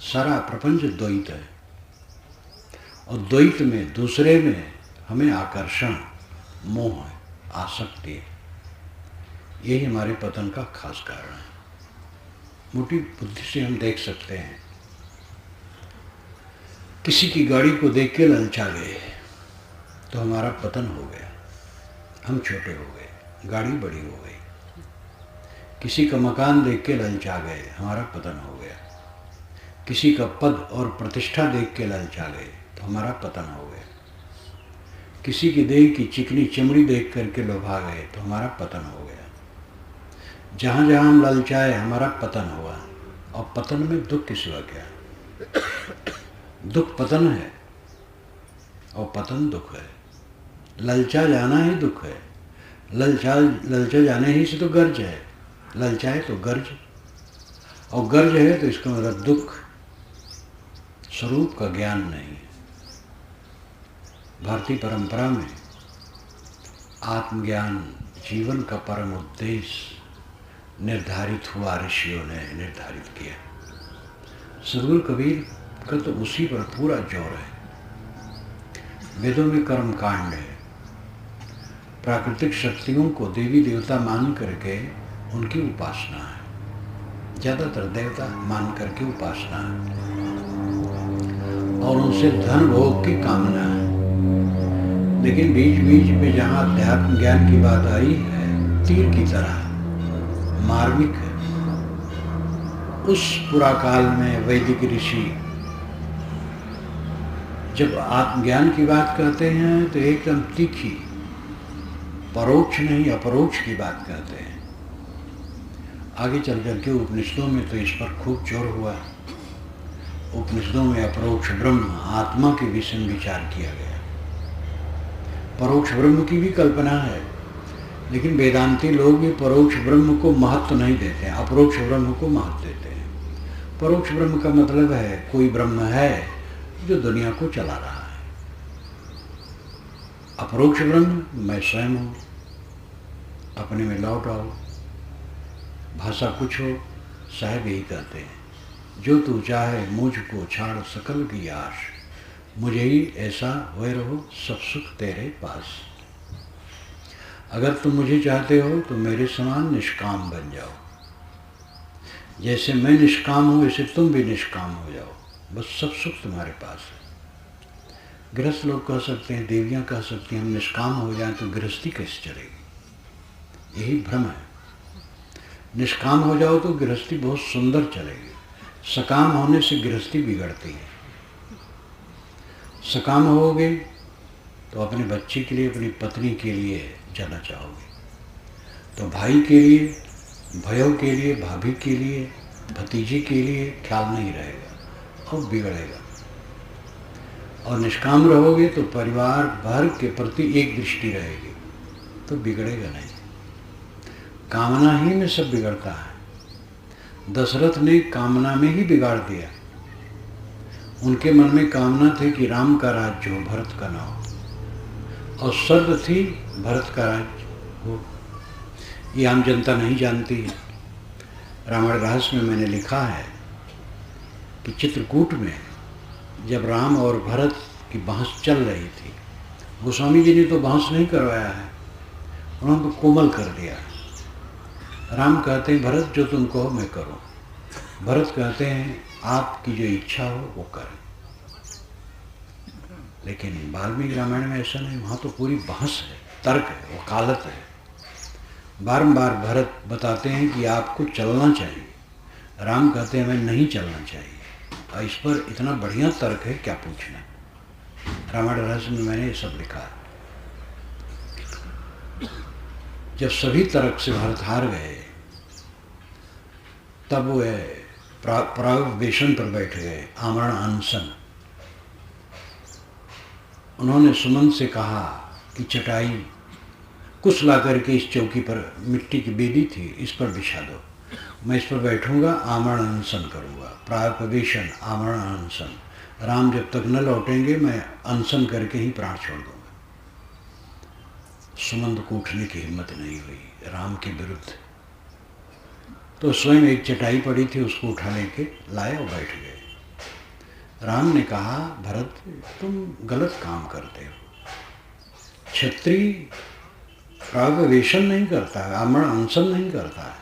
सारा प्रपंच द्वैत है, और द्वैत में दूसरे में हमें आकर्षण, मोह है, आसक्ति है। यही हमारे पतन का खास कारण है। मोटी बुद्धि से हम देख सकते हैं, किसी की गाड़ी को देख के ललचा गए तो हमारा पतन हो गया। हम छोटे हो गए, गाड़ी बड़ी हो गई। किसी का मकान देख के ललचा गए, हमारा पतन हो गया। किसी का पद और प्रतिष्ठा देख के ललचा गए तो हमारा पतन हो गया। किसी की देह की चिकनी चमड़ी देख करके लोभा गए तो हमारा पतन हो गया। जहाँ जहाँ हम ललचाए हमारा पतन हुआ, और पतन में दुख के सिवा क्या? दुख पतन है और पतन दुख है। ललचा जाना ही दुख है। ललचा जाने ही से तो गर्ज है। ललचाए तो गर्ज, और गर्ज है तो इसका मतलब दुख। स्वरूप का ज्ञान नहीं है। भारतीय परंपरा में आत्मज्ञान जीवन का परम उद्देश्य निर्धारित हुआ, ऋषियों ने निर्धारित किया। सद्गुरु कबीर का तो उसी पर पूरा जोर है। वेदों में कर्म कांड है। प्राकृतिक शक्तियों को देवी देवता मान करके उनकी उपासना है। ज़्यादातर देवता मान करके उपासना है, और उनसे धन भोग की कामना है। लेकिन बीच बीच में जहाँ अध्यात्म ज्ञान की बात आई है, तीर की तरह मार्मिक है। उस पुराकाल में वैदिक ऋषि जब आत्मज्ञान की बात कहते हैं तो एकदम तीखी, परोक्ष नहीं अपरोक्ष की बात कहते हैं। आगे चल करके उपनिषदों में तो इस पर खूब जोर हुआ। उपनिषदों में अपरोक्ष ब्रह्म, आत्मा के विषय में विचार किया गया। परोक्ष ब्रह्म की भी कल्पना है, लेकिन वेदांती लोग भी परोक्ष ब्रह्म को महत्व नहीं देते हैं, अपरोक्ष ब्रह्म को महत्व देते हैं। परोक्ष ब्रह्म का मतलब है कोई ब्रह्म है जो दुनिया को चला रहा है। अपरोक्ष ब्रह्म मैं स्वयं हूँ, अपने में लौट आओ। भाषा कुछ हो, साहब यही कहते हैं, जो तू चाहे मुझको छाड़ सकल की आश, मुझे ही ऐसा हुए रहो सब सुख तेरे पास। अगर तुम मुझे चाहते हो तो मेरे समान निष्काम बन जाओ। जैसे मैं निष्काम हूँ वैसे तुम भी निष्काम हो जाओ, बस सब सुख तुम्हारे पास है। गृहस्थ लोग कह सकते हैं, देवियाँ कह सकती हैं, हम निष्काम हो जाएं तो गृहस्थी कैसे चलेगी? यही भ्रम है। निष्काम हो जाओ तो गृहस्थी बहुत सुंदर चलेगी। सकाम होने से गृहस्थी बिगड़ती है। सकाम होगे तो अपने बच्चे के लिए, अपनी पत्नी के लिए जाना चाहोगे, तो भाई के लिए, भयो के लिए, भाभी के लिए, भतीजे के लिए ख्याल नहीं रहेगा और बिगड़ेगा। और निष्काम रहोगे तो परिवार भर के प्रति एक दृष्टि रहेगी, तो बिगड़ेगा नहीं। कामना ही में सब बिगड़ता है। दशरथ ने कामना में ही बिगाड़ दिया। उनके मन में कामना थी कि राम का राज्य हो, भरत का ना हो, और शर्त थी भरत का राज्य हो। ये आम जनता नहीं जानती है। रामायण रहस्य में मैंने लिखा है कि चित्रकूट में जब राम और भरत की बहस चल रही थी, गोस्वामी जी ने तो बहस नहीं करवाया है, उन्होंने तो कोमल कर दिया। राम कहते हैं भरत जो तुम कहो मैं करूं, भरत कहते हैं आपकी जो इच्छा हो वो करें। लेकिन वाल्मीकि रामायण में ऐसा नहीं, वहाँ तो पूरी बहस है, तर्क है, वकालत है। बारंबार भरत बताते हैं कि आपको चलना चाहिए, राम कहते हैं मैं नहीं चलना चाहिए। और इस पर इतना बढ़िया तर्क है, क्या पूछना। रामायण रहस्य में मैंने ये सब लिखा है। जब सभी तर्क से भरत हार गए, तब वो प्रागवेशन पर बैठ गए, आमरण अनशन। उन्होंने सुमंत से कहा कि चटाई कुछ ला करके इस चौकी पर, मिट्टी की बेदी थी, इस पर बिछा दो, मैं इस पर बैठूंगा, आमरण अनशन करूंगा। प्रागवेशन, आमरण अनशन। राम जब तक न लौटेंगे मैं अनशन करके ही प्राण छोड़ दूंगा। सुमंत को उठने की हिम्मत नहीं हुई राम के विरुद्ध, तो स्वयं एक चटाई पड़ी थी उसको उठा लेके लाए और बैठ गए। राम ने कहा भरत तुम गलत काम करते हो, क्षत्रिय प्रागवेशन नहीं करता है, आमरण अनशन नहीं करता है,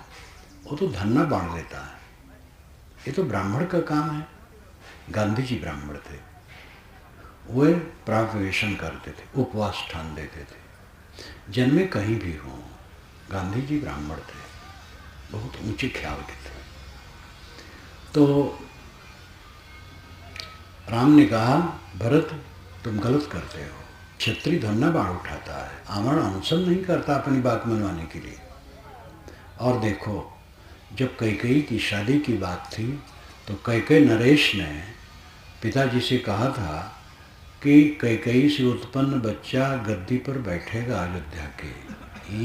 वो तो धन्ना बांट देता है, ये तो ब्राह्मण का काम है। गांधी जी ब्राह्मण थे, वे प्रागवेशन करते थे, उपवास ठान देते थे, जन्मे कहीं भी हों। गांधी जी ब्राह्मण थे, बहुत ऊंचे ख्याल के थे। तो राम ने कहा भरत तुम गलत करते हो, क्षत्रिय धन्ना बाण उठाता है, आमरण अनशन नहीं करता अपनी बात मनवाने के लिए। और देखो जब कैकेयी की शादी की बात थी तो कैकेयी नरेश ने पिताजी से कहा था कि कैकेयी से उत्पन्न बच्चा गद्दी पर बैठेगा अयोध्या के,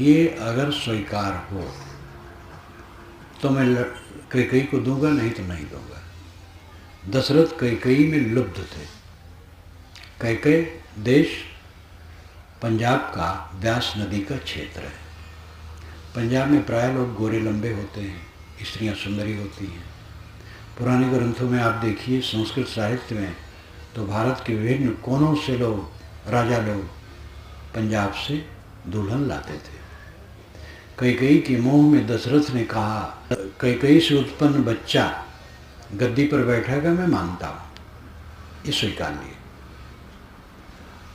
ये अगर स्वीकार हो तो मैं कैकेयी को दूंगा, नहीं तो नहीं दूंगा। दशरथ कैकेयी में लुब्ध थे। कैकेयी देश पंजाब का व्यास नदी का क्षेत्र है। पंजाब में प्राय लोग गोरे लंबे होते हैं, स्त्रियां सुंदरी होती हैं। पुराने ग्रंथों में आप देखिए, संस्कृत साहित्य में तो भारत के विभिन्न कोनों से लोग, राजा लोग पंजाब से दुल्हन लाते थे। कैकेयी के मुंह में दशरथ ने कहा कैकेयी से उत्पन्न बच्चा गद्दी पर बैठेगा, मैं मानता हूं, ये स्वीकार लिए।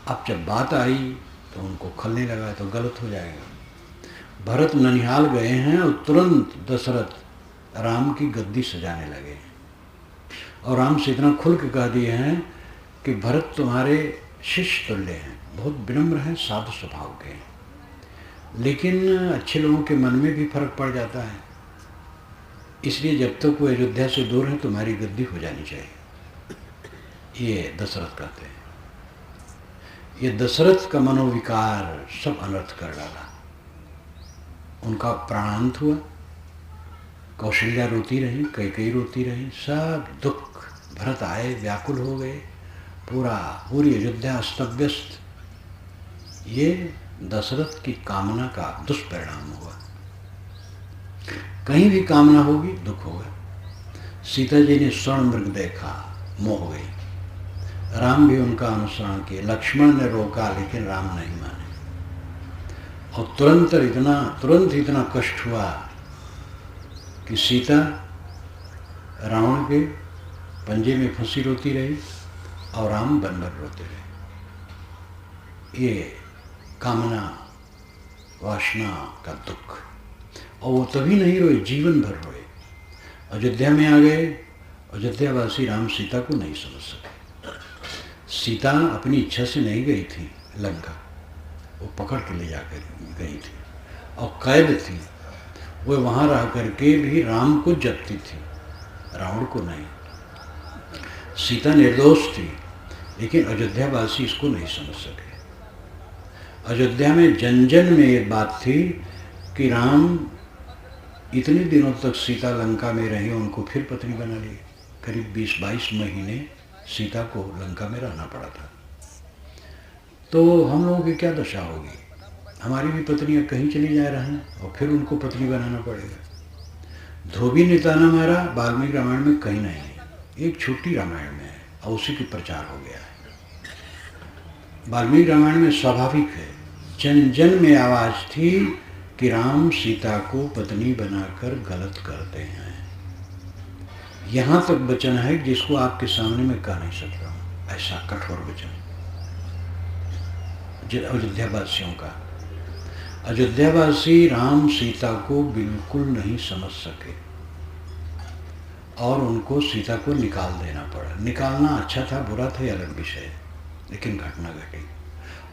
अब जब बात आई तो उनको खलने लगा तो गलत हो जाएगा। भरत ननिहाल गए हैं और तुरंत दशरथ राम की गद्दी सजाने लगे और राम से इतना खुल के कह दिए हैं कि भरत तुम्हारे शिष्य तुल्य हैं, बहुत विनम्र हैं, साधु स्वभाव के हैं, लेकिन अच्छे लोगों के मन में भी फर्क पड़ जाता है, इसलिए जब तक वो अयोध्या से दूर है तुम्हारी गद्दी हो जानी चाहिए। ये दशरथ कहते हैं। ये दशरथ का मनोविकार सब अनर्थ कर डाला। उनका प्राणांत हुआ, कौशल्या रोती रही, कैकेयी रोती रही, सब दुख। भरत आए, व्याकुल हो गए, पूरी अयोध्या अस्तव्यस्त। ये दशरथ की कामना का दुष्परिणाम हुआ। कहीं भी कामना होगी दुख होगा। सीता जी ने स्वर्ण मृग देखा, मोह गई। राम भी उनका अनुसरण किया, लक्ष्मण ने रोका लेकिन राम नहीं माने। और तुरंत इतना कष्ट हुआ कि सीता रावण के पंजे में फंसी रोती रही और राम बन बन रोते रहे। ये कामना वासना का दुख। और वो तभी नहीं रोए, जीवन भर रोए। अयोध्या में आ गए, अयोध्यावासी राम सीता को नहीं समझ सके। सीता अपनी इच्छा से नहीं गई थी लंका, वो पकड़ के ले जाकर गई थी और कैद थी। वो वहाँ रह करके भी राम को जपती थी, रावण को नहीं। सीता निर्दोष थी, लेकिन अयोध्यावासी इसको नहीं समझ सके। अयोध्या में जन जन में ये बात थी कि राम इतने दिनों तक सीता लंका में रही, उनको फिर पत्नी बना ली। करीब 20-22 महीने सीता को लंका में रहना पड़ा था। तो हम लोगों की क्या दशा होगी? हमारी भी पत्नियां कहीं चली जा रही हैं और फिर उनको पत्नी बनाना पड़ेगा। धोबी ने ताना मारा वाल्मीकि रामायण में कहीं नहीं है, एक छोटी रामायण में है और उसी की प्रचार हो गया है। वाल्मीकि रामायण में स्वाभाविक है, जन जन में आवाज थी कि राम सीता को पत्नी बनाकर गलत करते हैं। यहां तक वचन है जिसको आपके सामने मैं कह नहीं सकता हूं, ऐसा कठोर वचन अयोध्यावासियों का। अयोध्यावासी राम सीता को बिल्कुल नहीं समझ सके और उनको सीता को निकाल देना पड़ा। निकालना अच्छा था बुरा था यह अलग विषय, लेकिन घटना घटी।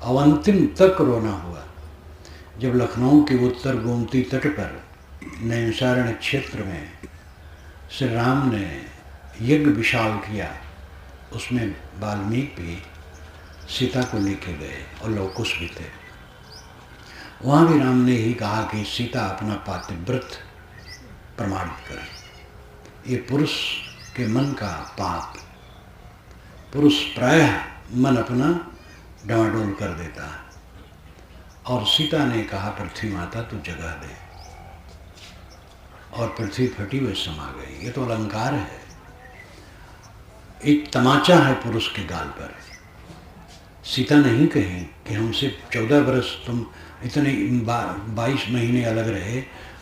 अब अंतिम तक रोना हुआ जब लखनऊ के उत्तर गोमती तट पर नैमिषारण्य क्षेत्र में श्री राम ने यज्ञ विशाल किया। उसमें वाल्मीकि भी सीता को लेके गए और लवकुश भी थे। वहाँ भी राम ने ही कहा कि सीता अपना पातिव्रत प्रमाणित करे। ये पुरुष के मन का पाप, पुरुष प्रायः मन अपना डामाडोल कर देता है। और सीता ने कहा पृथ्वी माता तू जगह दे, और पृथ्वी फटी हुई समा गई। ये तो अलंकार है, एक तमाचा है पुरुष के गाल पर। सीता नहीं कही कि हमसे 14 वर्ष तुम इतने 22 महीने अलग रहे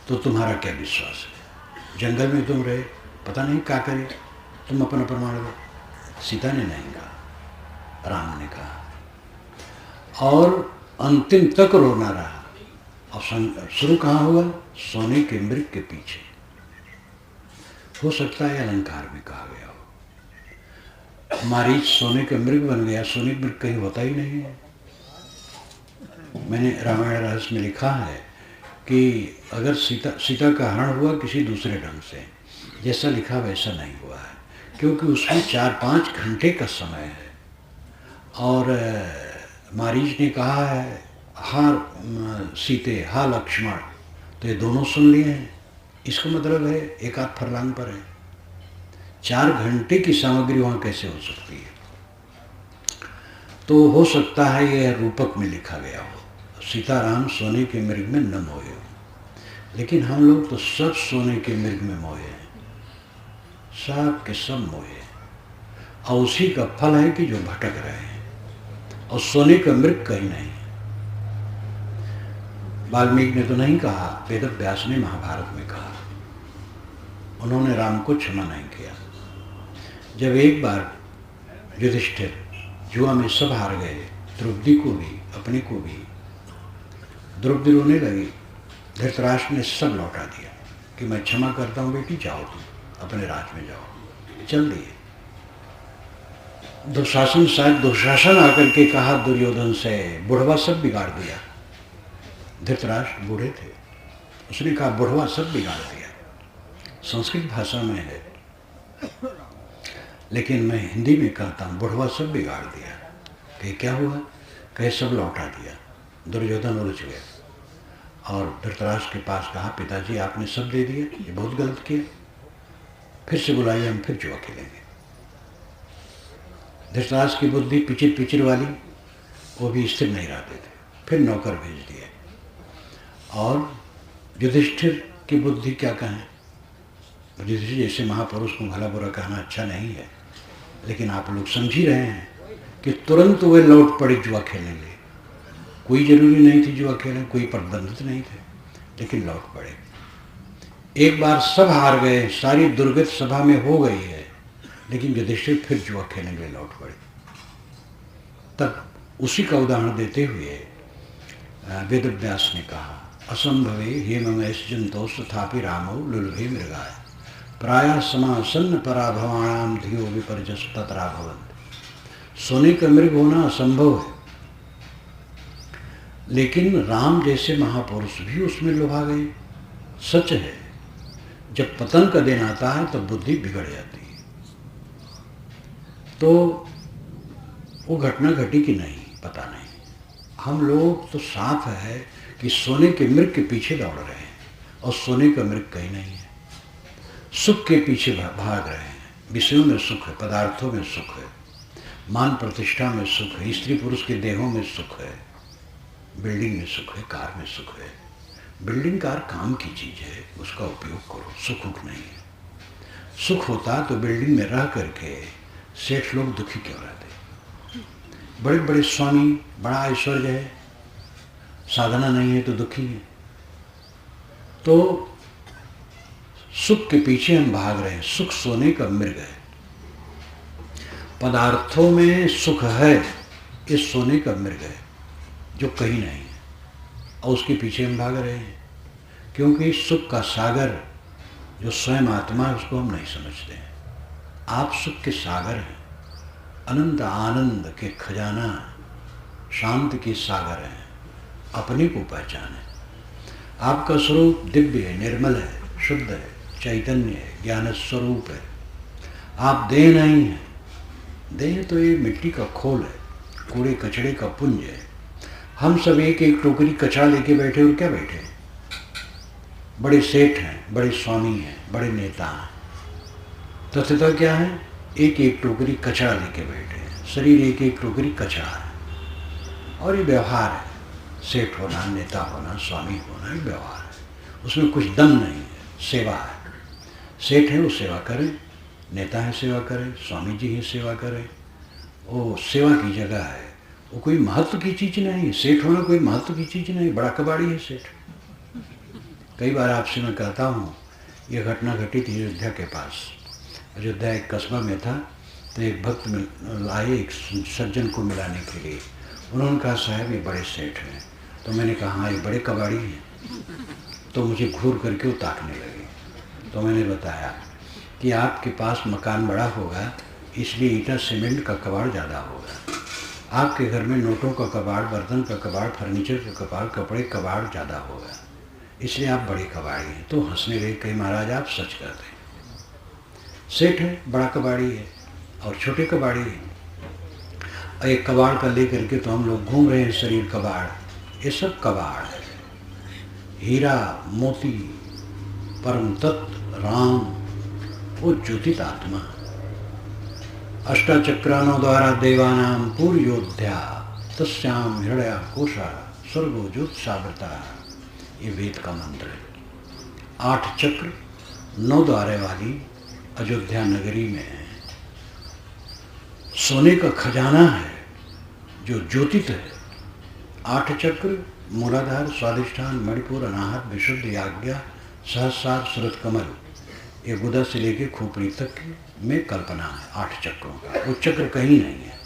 तो तुम्हारा क्या विश्वास है? जंगल में तुम रहे, पता नहीं क्या करे, तुम अपना प्रमाण दो। सीता ने नहीं कहा, राम ने कहा। और अंतिम तक रोना रहा। और शुरू कहाँ हुआ? सोने के मृग के पीछे। हो सकता है अलंकार में कहा गया हो। मारीच सोने का मृग बन गया, सोने का मृग कहीं होता ही नहीं है। मैंने रामायण रहस्य में लिखा है कि अगर सीता का हरण हुआ किसी दूसरे ढंग से, जैसा लिखा वैसा नहीं हुआ है, क्योंकि उसमें 4-5 घंटे का समय है। और मारीच ने कहा है हा सीते हा लक्ष्मण, तो ये दोनों सुन लिए हैं। इसका मतलब है एक आध फरलांग पर है। 4 घंटे की सामग्री वहाँ कैसे हो सकती है? तो हो सकता है यह रूपक में लिखा गया हो, सीताराम सोने के मृग में न मोहे। लेकिन हम लोग तो सब सोने के मृग में मोहे हैं, सब के सब मोहे। और उसी का फल है कि जो भटक रहे हैं, और सोने का मृग कहीं नहीं। वाल्मीकि ने तो नहीं कहा, वेद व्यास ने महाभारत में कहा। उन्होंने राम को क्षमा नहीं किया। जब एक बार युधिष्ठिर जुआ में सब हार गए, द्रौपदी को भी अपने को भी, द्रौपदी रोने लगी। धृतराष्ट्र ने सब लौटा दिया कि मैं क्षमा करता हूँ बेटी, जाओ तुम अपने राज में जाओ। चल दिए। दुशासन आकर के कहा दुर्योधन से, बुढ़वा सब बिगाड़ दिया। धृतराष्ट्र बूढ़े थे, उसने कहा बुढ़वा सब बिगाड़ दिया। संस्कृत भाषा में है, लेकिन मैं हिंदी में कहता हूँ बुढ़वा सब बिगाड़ दिया। कि क्या हुआ? कहे सब लौटा दिया। दुर्योधन उलझ गया और धृतराष्ट्र के पास कहा पिताजी आपने सब दे दिया, ये बहुत गलत किया, फिर से बुलाइए, हम फिर जुआ खेलेंगे। धृतराष्ट्र की बुद्धि पिचिर वाली, वो भी स्थिर नहीं रहते थे। फिर नौकर भेज दिए। और युधिष्ठिर की बुद्धि क्या कहें? युधिष्ठिर जैसे महापुरुष को भला बुरा कहना अच्छा नहीं है, लेकिन आप लोग समझ ही रहे हैं कि तुरंत वे लौट पड़े जुआ खेलने लिए। कोई जरूरी नहीं थी जुआ खेलने, कोई प्रतिबंधित नहीं थे, लेकिन लौट पड़े। एक बार सब हार गए, सारी दुर्गत सभा में हो गई है, लेकिन युधिष्ठिर फिर जुआ खेलने के लिए लौट पड़े। तब उसी का उदाहरण देते हुए वेद व्यास ने कहा असंभवे हेममेश जंतोष तथापि रामो लुलभे मृगाय प्रायः समासन्न पराभवाणाम धियो विपर्जस तत्रा भवन्ति। सोने का मृग होना असंभव है, लेकिन राम जैसे महापुरुष भी उसमें लुभा गए। सच है, जब पतन का दिन आता है तब बुद्धि बिगड़ जाती है। तो वो घटना घटी कि नहीं पता नहीं। हम लोग तो साफ है कि सोने के मृग के पीछे दौड़ रहे हैं, और सोने का मृग कहीं नहीं है। सुख के पीछे भाग रहे हैं, विषयों में सुख है, पदार्थों में सुख है। मान प्रतिष्ठा में सुख है, स्त्री पुरुष के देहों में सुख है, बिल्डिंग में सुख है, कार में सुख है। बिल्डिंग कार काम की चीज है, उसका उपयोग करो, सुख नहीं है। सुख होता तो बिल्डिंग में रह करके सेठ लोग दुखी क्यों रहते? बड़े बड़े स्वामी, बड़ा ऐश्वर्य है, साधना नहीं है तो दुखी है। तो सुख के पीछे हम भाग रहे हैं। सुख सोने का मृग है। पदार्थों में सुख है, ये सोने का मृग है जो कहीं नहीं है, और उसके पीछे हम भाग रहे हैं। क्योंकि सुख का सागर जो स्वयं आत्मा है उसको हम नहीं समझते हैं। आप सुख के सागर हैं, अनंत आनंद के खजाना, शांत के सागर हैं। अपने को पहचाने। आपका स्वरूप दिव्य है, निर्मल है, शुद्ध है, चैतन्य है, ज्ञान स्वरूप है। आप देह नहीं है। देह तो ये मिट्टी का खोल है, कूड़े कचड़े का पुंज है। हम सब एक एक टोकरी कचरा लेके बैठे, और क्या बैठे? बड़े सेठ हैं, बड़े स्वामी हैं, बड़े नेता हैं। तथ्यता क्या है? एक एक टोकरी कचरा लेके बैठे हैं। शरीर एक एक टोकरी कचरा है, और ये व्यवहार है। सेठ होना, नेता होना, स्वामी होना, ये व्यवहार है। उसमें कुछ दम नहीं है, सेवा है। सेठ है वो सेवा करे, नेता है सेवा करे, स्वामी जी है सेवा करे। वो सेवा की जगह है, वो कोई महत्व की चीज नहीं। सेठ होना कोई महत्व की चीज नहीं। बड़ा कबाड़ी है सेठ। कई बार आपसे मैं कहता हूँ, ये घटना घटी थी अयोध्या के पास। अयोध्या एक कस्बा में था, तो एक भक्त आए एक सज्जन को मिलाने के लिए। उन्होंने कहा, साहब ये बड़े सेठ हैं। तो मैंने कहा, हाँ ये बड़े कबाड़ी हैं। तो मुझे घूर करके वो ताकने लगे। तो मैंने बताया कि आपके पास मकान बड़ा होगा, इसलिए ईटा सीमेंट का कबाड़ ज़्यादा होगा। आपके घर में नोटों का कबाड़, बर्तन का कबाड़, फर्नीचर का कबाड़, कपड़े कबाड़ ज़्यादा होगा, इसलिए आप बड़े कबाड़ी हैं। तो हंसने लगे, कहीं महाराज आप सच कहते हैं। सेठ है, बड़ा कबाड़ी है, और छोटे कबाड़ी है। एक कबाड़ का लेकर के तो हम लोग घूम रहे हैं, शरीर कबाड़। ये सब कबाड़ है। हीरा मोती परम तत्व राम, वो ज्योतित आत्मा। अष्टाचक्रानों द्वारा देवानाम पूर्योध्या तस्याम हृदय कोशा स्वर्गो ज्योतिषावृता, ये वेद का मंत्र है। 8 चक्र 9 द्वारे वाली अयोध्या नगरी में सोने का खजाना है जो ज्योतित है। 8 चक्र मूलाधार, स्वादिष्ठान, मणिपुर, अनाहत, विशुद्ध, आज्ञा, सहस्रार, सुरत कमल, ये गुदा से लेके खोपड़ी तक में कल्पना है 8 चक्रों का। वो चक्र कहीं नहीं है,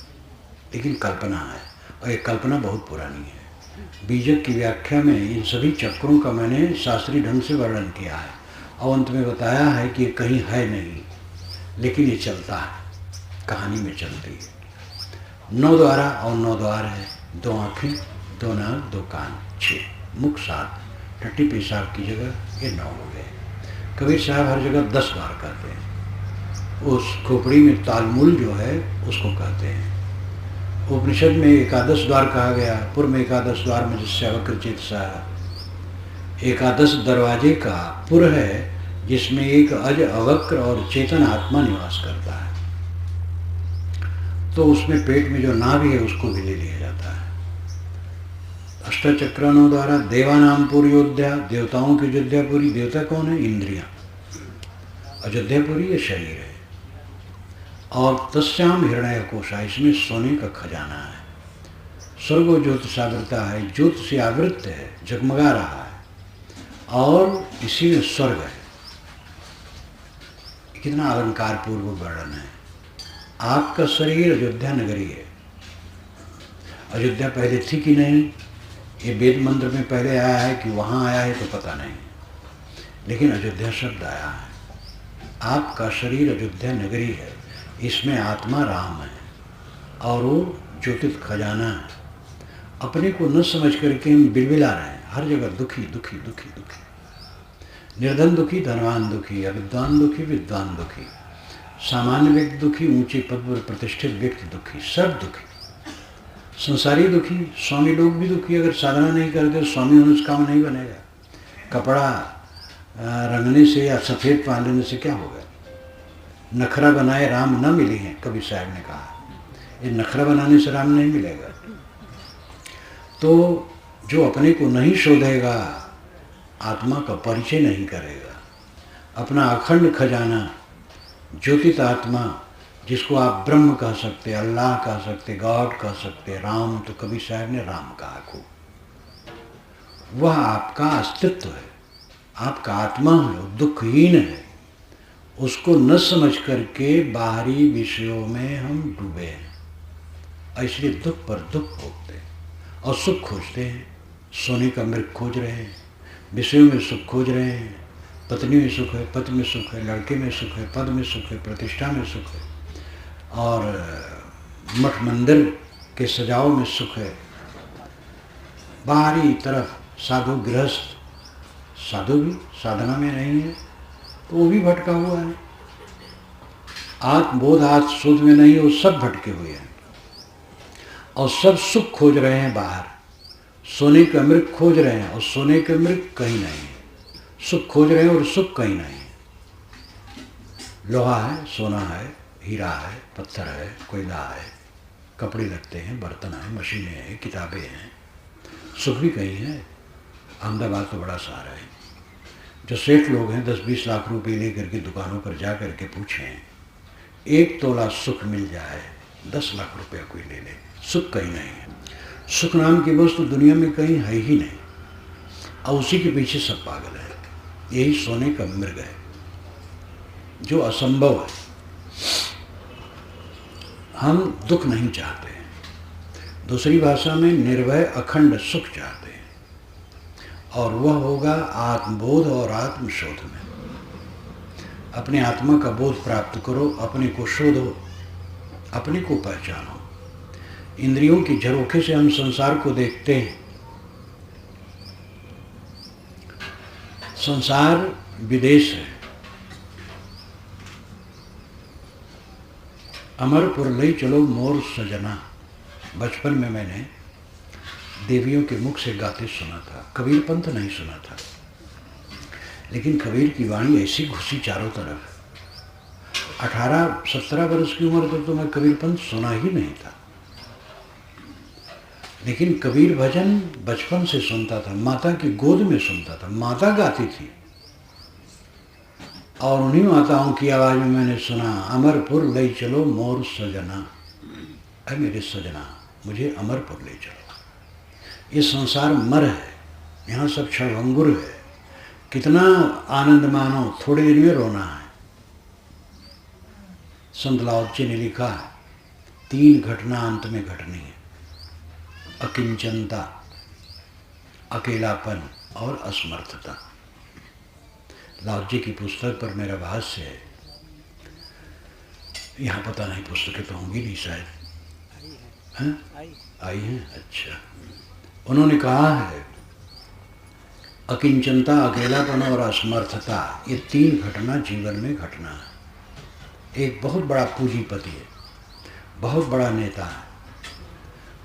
लेकिन कल्पना है, और ये कल्पना बहुत पुरानी है। बीजक की व्याख्या में इन सभी चक्रों का मैंने शास्त्रीय ढंग से वर्णन किया है, और अंत में बताया है कि ये कहीं है नहीं, लेकिन ये चलता है, कहानी में चलती है। 9 द्वारा और 9 द्वार है। 2 आँखें, 2 नाक, 2 कान, 6 मुख, 7 टट्टी पेशाब की जगह, ये 9 हो गए। कबीर साहब हर जगह 10 द्वार कहते हैं। उस खोपड़ी में तालमूल जो है उसको कहते हैं। उपनिषद में एकादश द्वार कहा गया। पूर्व में एकादश द्वार में जिससे अवक्र चेतसा, एकादश दरवाजे का पुर है जिसमें एक अज, अवक्र और चेतन आत्मा निवास करता है। तो उसमें पेट में जो नाभि है उसको भी ले लिया जाता है। अष्टचक्रानों द्वारा देवानाम पूर्योध्या, देवताओं की अयोध्यापुरी। देवता कौन है? इंद्रियां। अयोध्यापुरी ये शरीर है। और तस्याम हिरण्य कोशा, इसमें सोने का खजाना है। स्वर्गो ज्योतिषावृता है, ज्योति से आवृत है, जगमगा रहा है, और इसी में स्वर्ग है। कितना अलंकार पूर्व वर्णन है। आपका शरीर अयोध्या नगरी है। अयोध्या पहले थी कि नहीं, ये वेद मंत्र में पहले आया है कि वहाँ आया है तो पता नहीं, लेकिन अयोध्या शब्द आया है। आपका शरीर अयोध्या नगरी है, इसमें आत्मा राम है, और वो ज्योतित खजाना है। अपने को न समझ करके हम बिलबिला रहे हैं, हर जगह दुखी दुखी दुखी दुखी। निर्धन दुखी, धनवान दुखी, अविद्वान दुखी, विद्वान दुखी, सामान्य व्यक्ति दुखी, ऊंचे पद पर प्रतिष्ठित व्यक्ति दुखी, सब दुखी। संसारी दुखी, स्वामी लोग भी दुखी। अगर साधना नहीं करते तो स्वामी होने से काम नहीं बनेगा। कपड़ा रंगने से या सफ़ेद पहन लेने से क्या होगा? नखरा बनाए राम न मिले हैं, कबीर साहब ने कहा। ये नखरा बनाने से राम नहीं मिलेगा। तो जो अपने को नहीं शोधेगा, आत्मा का परिचय नहीं करेगा, अपना अखंड खजाना ज्योतित आत्मा, जिसको आप ब्रह्म कह सकते, अल्लाह कह सकते, गॉड कह सकते, राम तो कबीर साहब ने राम कहा खूब, वह आपका अस्तित्व है, आपका आत्मा है, दुखहीन है। उसको न समझ करके बाहरी विषयों में हम डूबे हैं, इसलिए दुख पर दुख भोगते हैं और सुख खोजते हैं। सोने का मृग खोज रहे हैं, विषयों में सुख खोज रहे हैं, पत्नी में सुख है, पति में सुख है, लड़के में सुख है, पद में सुख है, प्रतिष्ठा में सुख है, और मठ मंदिर के सजाओ में सुख है। बाहरी तरफ साधु गृहस्थ, साधु भी साधना में नहीं है तो वो भी भटका हुआ है। आत्मबोध आत्मशोध में नहीं, वो सब भटके हुए हैं और सब सुख खोज रहे हैं बाहर। सोने का मृग खोज रहे हैं और सोने का मृग कहीं नहीं है, सुख खोज रहे हैं और सुख कहीं नहीं है। लोहा है, सोना है, हीरा है, पत्थर है, कोयला है, कपड़े लगते हैं, बर्तन है, मशीनें हैं, किताबें हैं, सुख भी कहीं है। अहमदाबाद तो बड़ा सहारा है। जो सेठ लोग हैं 10-20 लाख रुपए लेकर के दुकानों पर जा करके पूछें, 1 तोला सुख मिल जाए, 10 लाख रुपया कोई ले ले, सुख कहीं नहीं है। सुख नाम की वस्तु दुनिया में कहीं है ही नहीं, और उसी के पीछे सब पागल है। यही सोने का मृग है जो असंभव है। हम दुख नहीं चाहते, दूसरी भाषा में निर्भय अखंड सुख चाहते हैं, और वह होगा आत्मबोध और आत्मशोध में। अपने आत्मा का बोध प्राप्त करो, अपने को शोधो, अपने को पहचानो। इंद्रियों की झरोखे से हम संसार को देखते हैं। संसार विदेश है। अमरपुर ले चलो मोर सजना, बचपन में मैंने देवियों के मुख से गाते सुना था, कबीर पंथ नहीं सुना था। लेकिन कबीर की वाणी ऐसी घुसी चारों तरफ। 18-17 वर्ष की उम्र तक तो मैं कबीर पंथ सुना ही नहीं था, लेकिन कबीर भजन बचपन से सुनता था, माता की गोद में सुनता था। माता गाती थी और उन्हीं माताओं की आवाज में मैंने सुना, अमरपुर ले चलो मोर सजना, अरे मेरे सजना मुझे अमरपुर ले चलो। ये संसार मर है, यहाँ सब क्षणभंगुर है। कितना आनंद मानो, थोड़े दिन में रोना है। संत लाओत्से ने लिखा है 3 घटना अंत में घटनी है, अकिंचनता, अकेलापन और असमर्थता। लाओत्से की पुस्तक पर मेरा भाष्य है, यहाँ पता नहीं पुस्तकें तो होंगी नहीं शायद, आई हैं। अच्छा, उन्होंने कहा है अकिंचनता, अकेलापन और असमर्थता, ये 3 घटना जीवन में घटना है। एक बहुत बड़ा पूंजीपति है, बहुत बड़ा नेता है,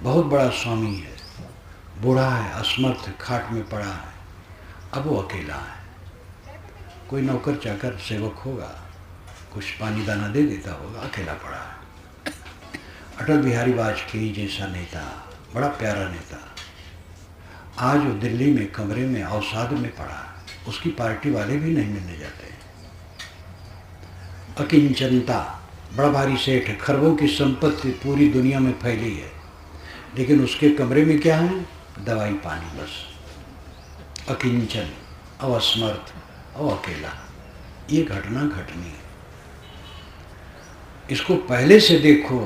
बहुत बड़ा स्वामी है, बूढ़ा है, असमर्थ, खाट में पड़ा है, अब वो अकेला है। कोई नौकर चाकर सेवक होगा, कुछ पानी दाना दे देता होगा, अकेला पड़ा है। अटल बिहारी वाजपेयी जैसा नेता, बड़ा प्यारा नेता, आज वो दिल्ली में कमरे में अवसाद में पड़ा है, उसकी पार्टी वाले भी नहीं मिलने जाते। अकिंचनता, बड़ा भारी सेठ है, खरबों की संपत्ति पूरी दुनिया में फैली है, लेकिन उसके कमरे में क्या है? दवाई पानी बस। अकिंचन, असमर्थ और अकेला, ये घटना घटनी है। इसको पहले से देखो,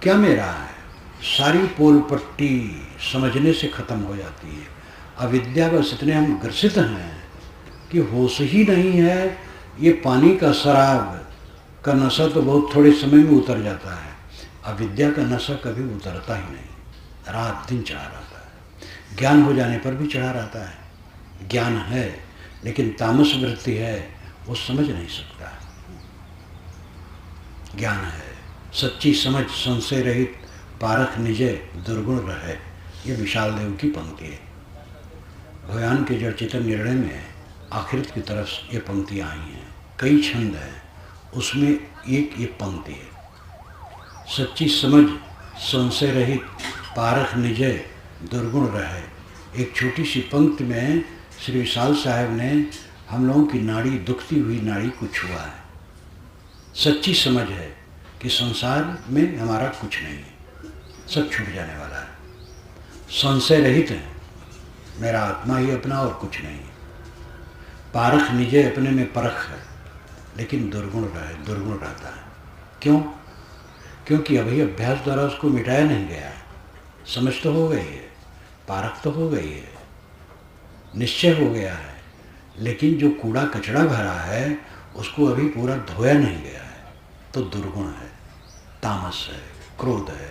क्या मेरा है? सारी पोल पट्टी समझने से खत्म हो जाती है। अविद्या बस इतने हम ग्रसित हैं कि होश ही नहीं है। ये पानी का शराब का नशा तो बहुत थोड़े समय में उतर जाता है, अविद्या का नशा कभी उतरता ही नहीं, रात दिन चढ़ा रहता है। ज्ञान हो जाने पर भी चढ़ा रहता है। ज्ञान है लेकिन तामस वृत्ति है, वो समझ नहीं सकता। ज्ञान है, सच्ची समझ, संशय रहित, पारख निजे दुर्गुण रहे, ये विशाल देव की पंक्ति है। भयान के जड़ चेतन निर्णय में आखिरत की तरफ ये पंक्तियाँ आई हैं। कई छंद हैं, उसमें एक ये पंक्ति है। सच्ची समझ संशय रहित पारख निजय दुर्गुण रहे। एक छोटी सी पंक्ति में श्री विशाल साहब ने हम लोगों की नाड़ी, दुखती हुई नाड़ी को छुआ है। सच्ची समझ है कि संसार में हमारा कुछ नहीं है, सब छूट जाने वाला है। संशय रहित है, मेरा आत्मा ही अपना और कुछ नहीं। पारख निजे, अपने में परख है, लेकिन दुर्गुण रहता है। क्यों? क्योंकि अभी अभ्यास द्वारा उसको मिटाया नहीं गया है। समझ तो हो गई है, पारख तो हो गई है, निश्चय हो गया है, लेकिन जो कूड़ा कचड़ा भरा है उसको अभी पूरा धोया नहीं गया है, तो दुर्गुण है, तामस है, क्रोध है,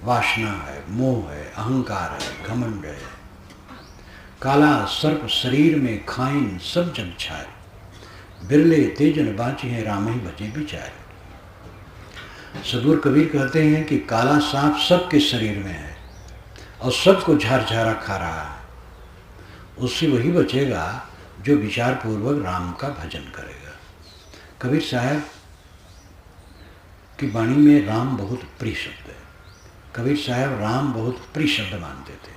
वासना है, मोह है, अहंकार है, घमंड है। काला सर्प शरीर में खाइन सब जग छाए, बिरले तेजन बाँचे हैं राम ही बचे बिचारे। सदगुरु कबीर कहते हैं कि काला सांप सबके शरीर में है और सबको झारा खा रहा है। उससे वही बचेगा जो विचार पूर्वक राम का भजन करेगा। कबीर साहब की वाणी में राम बहुत प्रिय शब्द है। कबीर साहब राम बहुत प्रिय शब्द मानते थे।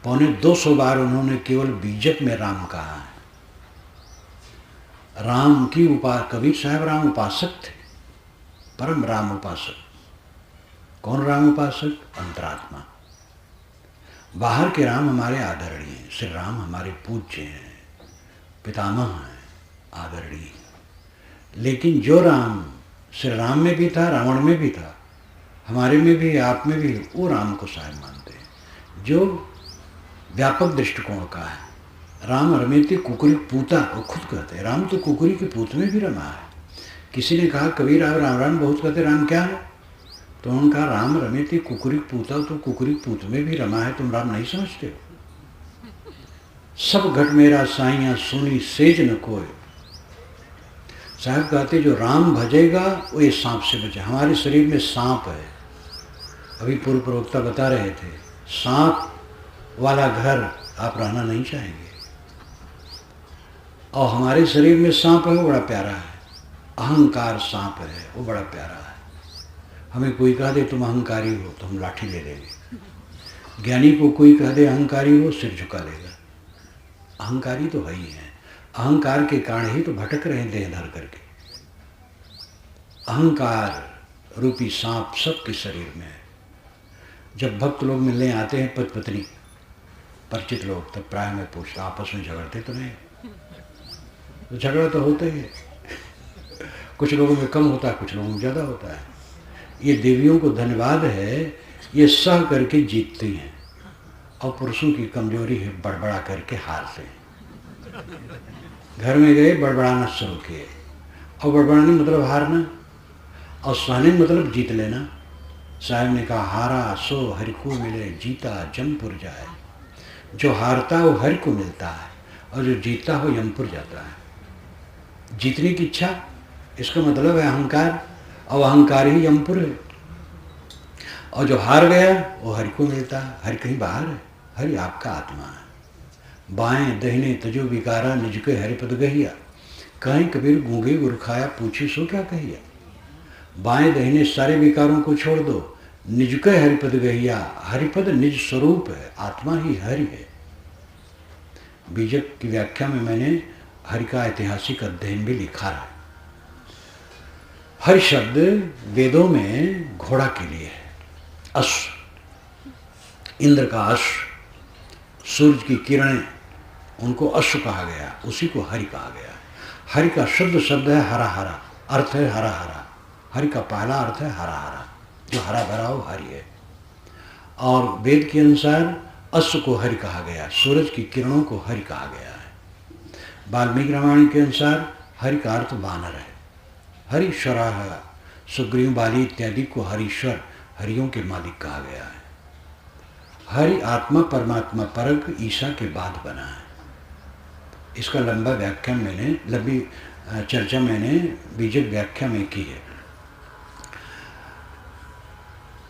250 बार उन्होंने केवल बीजक में राम कहा है। राम की कबीर साहब राम उपासक थे, परम राम उपासक। कौन राम उपासक? अंतरात्मा। बाहर के राम हमारे आदरणीय हैं, श्री राम हमारे पूज्य हैं, पितामह हैं, आदरणीय। लेकिन जो राम श्री राम में भी था, रावण में भी था, हमारे में भी, आप में भी, वो राम को साहब मानते हैं जो व्यापक दृष्टिकोण का है। राम रमेते कुकुरी पूता, वो खुद कहते हैं राम तो कुकुरी के पूत में भी रमा है। किसी ने कहा कबीर आप राम राम बहुत कहते, राम क्या है? तो उन्होंने कहा राम रमेते कुकुरी पूता, तो कुकुरी पूत में भी रमा है, तुम राम नहीं समझते हो? सब घट मेरा साइया सुनी सेज न कोय। साहब कहते जो राम भजेगा वो ये सांप से बचे। हमारे शरीर में सांप है, अभी पूर्व प्रवक्ता बता रहे थे, सांप वाला घर आप रहना नहीं चाहेंगे। और हमारे शरीर में सांप है, वो बड़ा प्यारा है। अहंकार सांप है, वो बड़ा प्यारा है। हमें कोई कह दे तुम अहंकारी हो तो हम लाठी ले लेंगे। ज्ञानी को कोई कह दे अहंकारी हो, सिर झुका लेगा। अहंकारी तो है ही है, अहंकार के कारण ही तो भटक रहे हैं देह धर करके। अहंकार रूपी सांप सबके शरीर में है। जब भक्त लोग मिलने आते हैं, पति पत्नी परिचित लोग, तब प्राय में पूछता आपस में झगड़ते तो नहीं? तो झगड़ा तो होता ही है, कुछ लोगों में कम होता है, कुछ लोगों में ज़्यादा होता है। ये देवियों को धन्यवाद है, ये सह करके जीतती हैं, और पुरुषों की कमजोरी है बड़बड़ा करके हारते हैं। घर में गए बड़बड़ाना शुरू किए, और बड़बड़ाने मतलब हारना, और सहने मतलब जीत लेना। साहब ने कहा हारा सो हरि को मिले, जीता जमपुर जाए। जो हारता है वो हरि को मिलता है, और जो जीतता हो यमपुर जाता है। जीतने की इच्छा, इसका मतलब है अहंकार, और अहंकार ही यमपुर है। और जो हार गया वो हरि को मिलता है। हरि कहीं बाहर है, हरि आपका आत्मा है। बाएं दहिने तजो विकारा, निज के हरिपद गहिया। कहीं कबीर गूंगे गुर खाया, पूछी सो क्या कहिया। बाएं दहिने सारे विकारों को छोड़ दो, निज के हरिपद गहिया। हरिपद निज स्वरूप है, आत्मा ही हरि है। बीजक की व्याख्या में मैंने हरि का ऐतिहासिक अध्ययन भी लिखा है। हरि शब्द वेदों में घोड़ा के लिए है, अश्व, इंद्र का अश्व, सूर्य की किरणें, उनको अश्व कहा गया, उसी को हरि कहा गया। हरि का शुद्ध शब्द है हरा हरा, अर्थ है हरा हरा। हरि का पहला अर्थ है हरा हरा, जो हरा भरा हो हरि है। और वेद के अनुसार अश्व को हरि कहा गया, सूरज की किरणों को हरि कहा गया है। वाल्मीकि रामायण के अनुसार हरि का अर्थ वानर है। हरिश्वराः, सुग्रीव बाली इत्यादि को हरीश्वर, हरियों के मालिक कहा गया है। हरि आत्मा परमात्मा परक ईसा के बाद बना है। इसका लंबा व्याख्या मैंने, लंबी चर्चा मैंने बीजक व्याख्या में की है।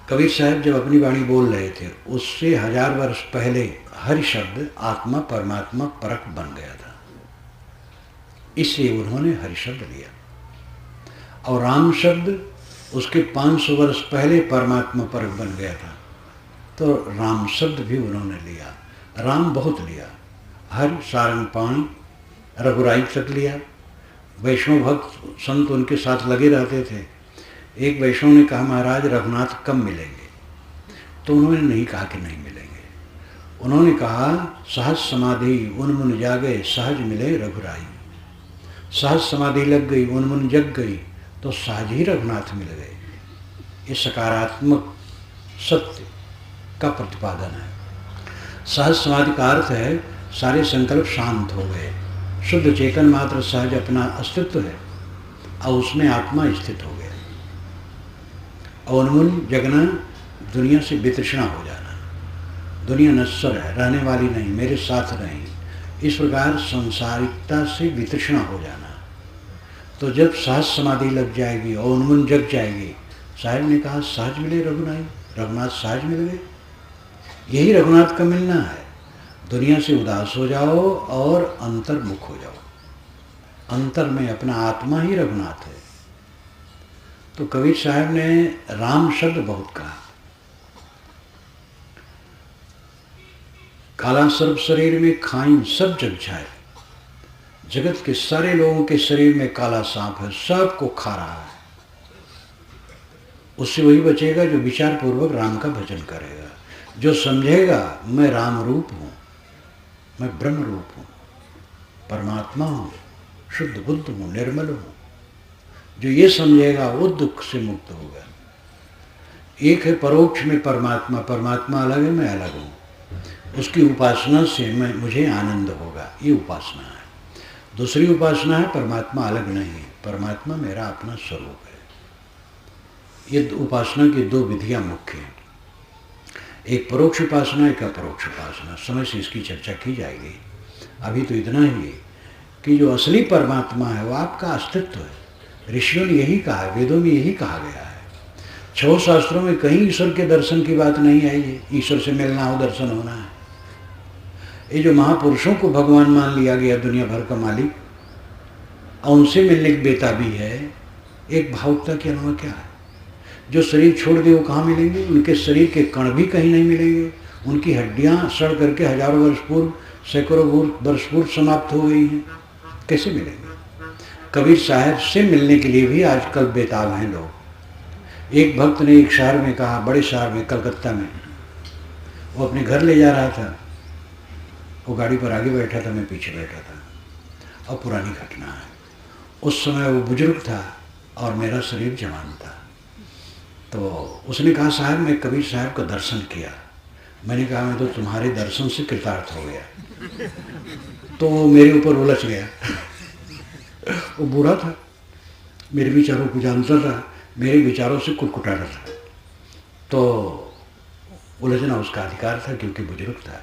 कबीर साहब जब अपनी वाणी बोल रहे थे, उससे 1000 वर्ष पहले हरि शब्द आत्मा परमात्मा परक बन गया था, इसलिए उन्होंने हरि शब्द लिया। और राम शब्द उसके 500 वर्ष पहले परमात्मा परक बन गया था। तो राम शब्द भी उन्होंने लिया, राम बहुत लिया, हरि सारंग पाणी रघुराई तक लिया। वैष्णव भक्त संत उनके साथ लगे रहते थे। एक वैष्णव ने कहा महाराज रघुनाथ कब मिलेंगे? तो उन्होंने नहीं कहा कि नहीं मिलेंगे, उन्होंने कहा सहज समाधि उन्मुन जागे सहज मिले रघुराई। सहज समाधि लग गई, उन्मुन जग गई, तो सहज ही रघुनाथ मिल गए। ये सकारात्मक सत्य का प्रतिपादन है। सहज समाधि का अर्थ है सारे संकल्प शांत हो गए, शुद्ध चेतन मात्र सहज अपना अस्तित्व है और उसमें आत्मा स्थित हो गया। उन्मुन जगना, दुनिया से वितृष्णा हो जाना, दुनिया नश्वर है, रहने वाली नहीं, मेरे साथ नहीं, इस प्रकार संसारिकता से वितृष्णा हो जाना। तो जब सहज समाधि लग जाएगी और उन्मुन जग जाएगी, साहब ने कहा सहज मिले रघुनाथ सहज मिल गए। यही रघुनाथ का मिलना है। दुनिया से उदास हो जाओ और अंतर्मुख हो जाओ, अंतर में अपना आत्मा ही रघुनाथ है। तो कबीर साहब ने राम शब्द बहुत कहा। काला सर्प शरीर में खाइन सब जग जाए, जगत के सारे लोगों के शरीर में काला सांप है, सबको खा रहा है। उससे वही बचेगा जो विचार पूर्वक राम का भजन करेगा, जो समझेगा मैं राम रूप हूं, मैं ब्रह्म रूप हूं, परमात्मा हूं, शुद्ध बुद्ध हूं, निर्मल हूं। जो ये समझेगा वो दुख से मुक्त होगा। एक है परोक्ष में परमात्मा, परमात्मा अलग है, मैं अलग हूं। उसकी उपासना से मुझे आनंद होगा, ये उपासना है। दूसरी उपासना है परमात्मा अलग नहीं, परमात्मा मेरा अपना स्वरूप है। ये उपासना की दो विधियां मुख्य हैं, एक परोक्ष उपासना, एक अपरोक्ष उपासना। समय से इसकी चर्चा की जाएगी। अभी तो इतना ही है कि जो असली परमात्मा है वो आपका अस्तित्व है। ऋषियों ने यही कहा है, वेदों में यही कहा गया है। 6 शास्त्रों में कहीं ईश्वर के दर्शन की बात नहीं आई है। ईश्वर से मिलना हो, दर्शन होना है। ये जो महापुरुषों को भगवान मान लिया गया, दुनिया भर का मालिक, और उनसे मिलने की बेताबी है, एक भावुकता के अलावा क्या है? जो शरीर छोड़ दे वो कहाँ मिलेंगे? उनके शरीर के कण भी कहीं नहीं मिलेंगे। उनकी हड्डियाँ सड़ करके हजारों वर्ष पूर्व, सैकड़ों वर्ष पूर्व समाप्त हो गई हैं, कैसे मिलेंगे? कबीर साहब से मिलने के लिए भी आजकल बेताब हैं लोग। एक भक्त ने एक शहर में कहा, बड़े शहर में, कलकत्ता में, वो अपने घर ले जा रहा था। वो गाड़ी पर आगे बैठा था, मैं पीछे बैठा था। और पुरानी घटना है, उस समय वो बुजुर्ग था और मेरा शरीर जवान था। तो उसने कहा साहब मैं कबीर साहब का दर्शन किया। मैंने कहा मैं तो तुम्हारे दर्शन से कृतार्थ हो गया। तो वो मेरे ऊपर उलझ गया। वो बूढ़ा था, मेरे विचारों को जानता था, मेरे विचारों से कुटकुटा रहा था। तो उलझना उसका अधिकार था क्योंकि बुजुर्ग था।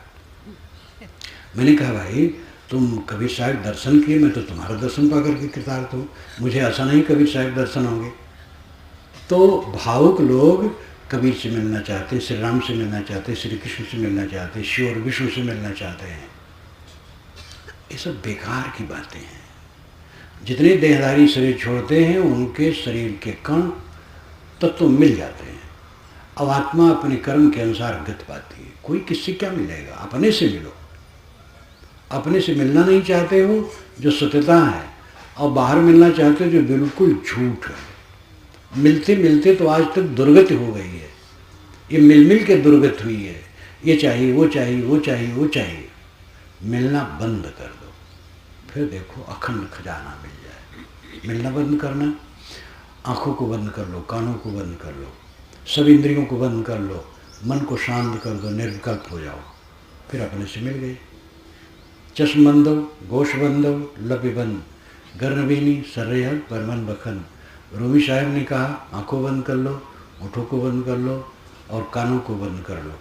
मैंने कहा भाई तुम कबीर साहब दर्शन किए, मैं तो तुम्हारा दर्शन पा करके कृतार्थ हूँ, मुझे ऐसा नहीं कबीर साहब दर्शन होंगे। तो भावुक लोग कबीर से मिलना चाहते हैं, श्री राम से मिलना चाहते हैं, श्री कृष्ण से मिलना चाहते हैं, शिव और विष्णु से मिलना चाहते हैं। ये सब बेकार की बातें हैं। जितने देहधारी शरीर छोड़ते हैं उनके शरीर के कण तत्व मिल जाते हैं। अब आत्मा अपने कर्म के अनुसार गति पाती है। कोई किससे क्या मिलेगा? अपने से मिलो। अपने से मिलना नहीं चाहते हो जो सत्यता है, और बाहर मिलना चाहते हो जो बिल्कुल झूठ है। मिलते मिलते तो आज तक दुर्गति हो गई है। ये मिल मिल के दुर्गति हुई है। ये चाहिए, वो चाहिए, वो चाहिए, वो चाहिए। मिलना बंद कर दो, फिर देखो अखंड खजाना मिल जाए। मिलना बंद करना, आँखों को बंद कर लो, कानों को बंद कर लो, सब इंद्रियों को बंद कर लो, मन को शांत कर दो, निर्विकल्प हो जाओ, फिर अपने से मिल गए। चश्म बंदो, गोश बंदो, लपि बंद, गर्नबीनी सर्रेहल बरमन बखन। रूमी साहब ने कहा आंखों बंद कर लो, होठों को बंद कर लो और कानों को बंद कर लो,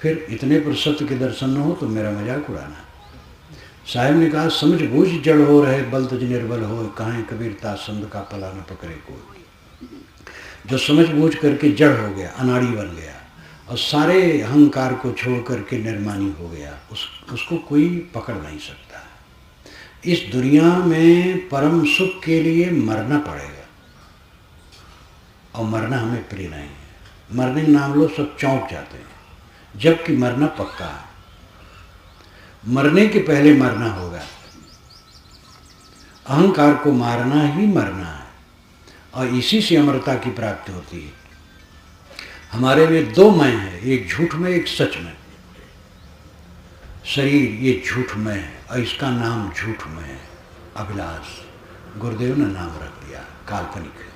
फिर इतने पर सत्य के दर्शन न हो तो मेरा मजाक उड़ाना। साहब ने कहा समझ बूझ जड़ हो रहे, बल तुझ निर्बल हो, कहाँ कबीर तासंद का पला न पकड़े कोई। जो समझ बूझ करके जड़ हो गया, अनाड़ी बन गया और सारे अहंकार को छोड़ करके निर्मानी हो गया, उसको कोई पकड़ नहीं सकता। इस दुनिया में परम सुख के लिए मरना पड़ेगा। और मरना हमें प्रिय नहीं है। मरने का नाम लो सब चौंक जाते हैं, जबकि मरना पक्का है। मरने के पहले मरना होगा। अहंकार को मारना ही मरना है, और इसी से अमरता की प्राप्ति होती है। हमारे में दो मैं है, एक झूठ में, एक सच में। शरीर ये झूठ में है, और इसका नाम झूठ में है, अभिलाष। गुरुदेव ने नाम रख दिया, काल्पनिक है।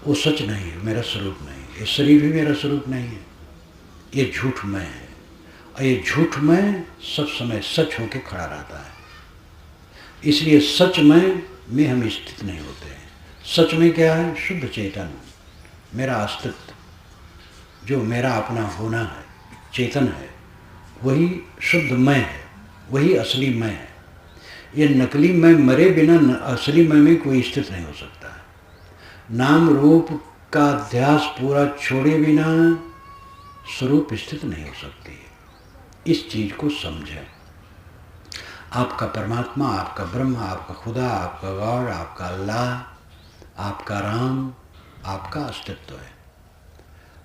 वो सच नहीं है, मेरा स्वरूप नहीं है। ये शरीर भी मेरा स्वरूप नहीं है, ये झूठ में है। और ये झूठ में सब समय सच होके खड़ा रहता है। इसलिए सच में हम स्थित नहीं होते हैं। सच में क्या है? शुद्ध चेतन, मेरा अस्तित्व, जो मेरा अपना होना है, चेतन है, वही शुद्ध मैं है, वही असली मैं है। ये नकली मैं मरे बिना असली मैं में कोई स्थित नहीं हो सकता है। नाम रूप का अध्यास पूरा छोड़े बिना स्वरूप स्थित नहीं हो सकती है। इस चीज को समझें। आपका परमात्मा, आपका ब्रह्म, आपका खुदा, आपका गॉड, आपका अल्लाह, आपका राम, आपका अस्तित्व है।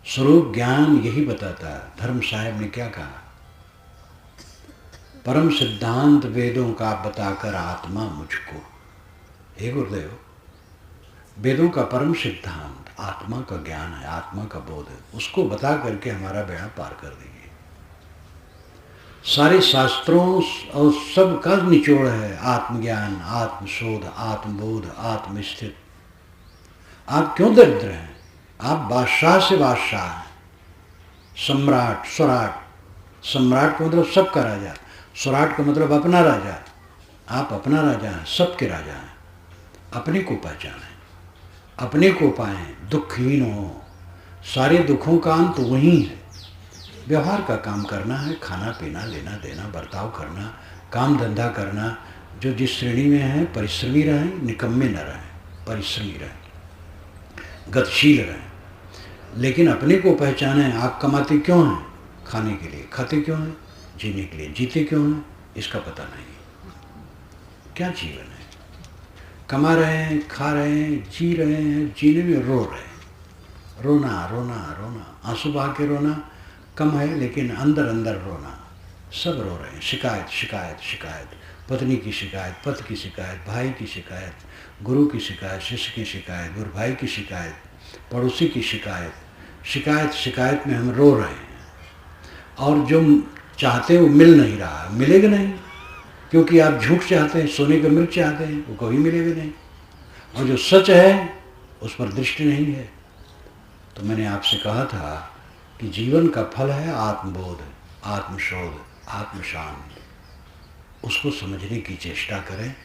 स्वरूप ज्ञान यही बताता है। धर्म साहब ने क्या कहा? परम सिद्धांत वेदों का बताकर आत्मा मुझको। हे गुरुदेव, वेदों का परम सिद्धांत आत्मा का ज्ञान है, आत्मा का बोध है। उसको बता करके हमारा बेड़ा पार कर दीजिए। सारे शास्त्रों और सब का निचोड़ है आत्मज्ञान, आत्मशोध, आत्मबोध, आत्मस्थित। आप क्यों दरिद्र हैं? आप बादशाह से बादशाह हैं, सम्राट, स्वराट। सम्राट का मतलब सबका राजा, स्वराट का मतलब अपना राजा। आप अपना राजा हैं, सबके राजा हैं। अपने को पहचानें, अपने को पाएं, दुखहीन हो। सारे दुखों का अंत वही है। व्यवहार का काम करना है, खाना पीना, लेना देना, बर्ताव करना, काम धंधा करना। जो जिस श्रेणी में है परिश्रमी रहें, निकम्मे न रहें, परिश्रमी रहें, गतिशील रहें। लेकिन अपने को पहचानें। आप कमाते क्यों हैं? खाने के लिए। खाते क्यों हैं? जीने के लिए। जीते क्यों हैं? इसका पता नहीं। क्या जीवन है? कमा रहे हैं, खा रहे हैं, जी रहे हैं, जीने में रो रहे हैं। रोना रोना रोना, आंसू बहा के रोना कम है, लेकिन अंदर अंदर रोना। सब रो रहे हैं। शिकायत शिकायत शिकायत, पत्नी की शिकायत, पति की शिकायत, भाई की शिकायत, गुरु की शिकायत, शिष्य की शिकायत, गुरु भाई की शिकायत, पड़ोसी की शिकायत। शिकायत शिकायत में हम रो रहे हैं। और जो चाहते हैं वो मिल नहीं रहा। मिलेगा नहीं, क्योंकि आप झूठ चाहते हैं, सोने का मिर्च चाहते हैं, वो कभी मिलेगा नहीं। और जो सच है उस पर दृष्टि नहीं है। तो मैंने आपसे कहा था कि जीवन का फल है आत्मबोध, आत्मशोध, आत्मशांति। उसको समझने की चेष्टा करें,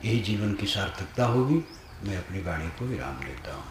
यही जीवन की सार्थकता होगी। मैं अपनी वाणी को विराम देता हूँ।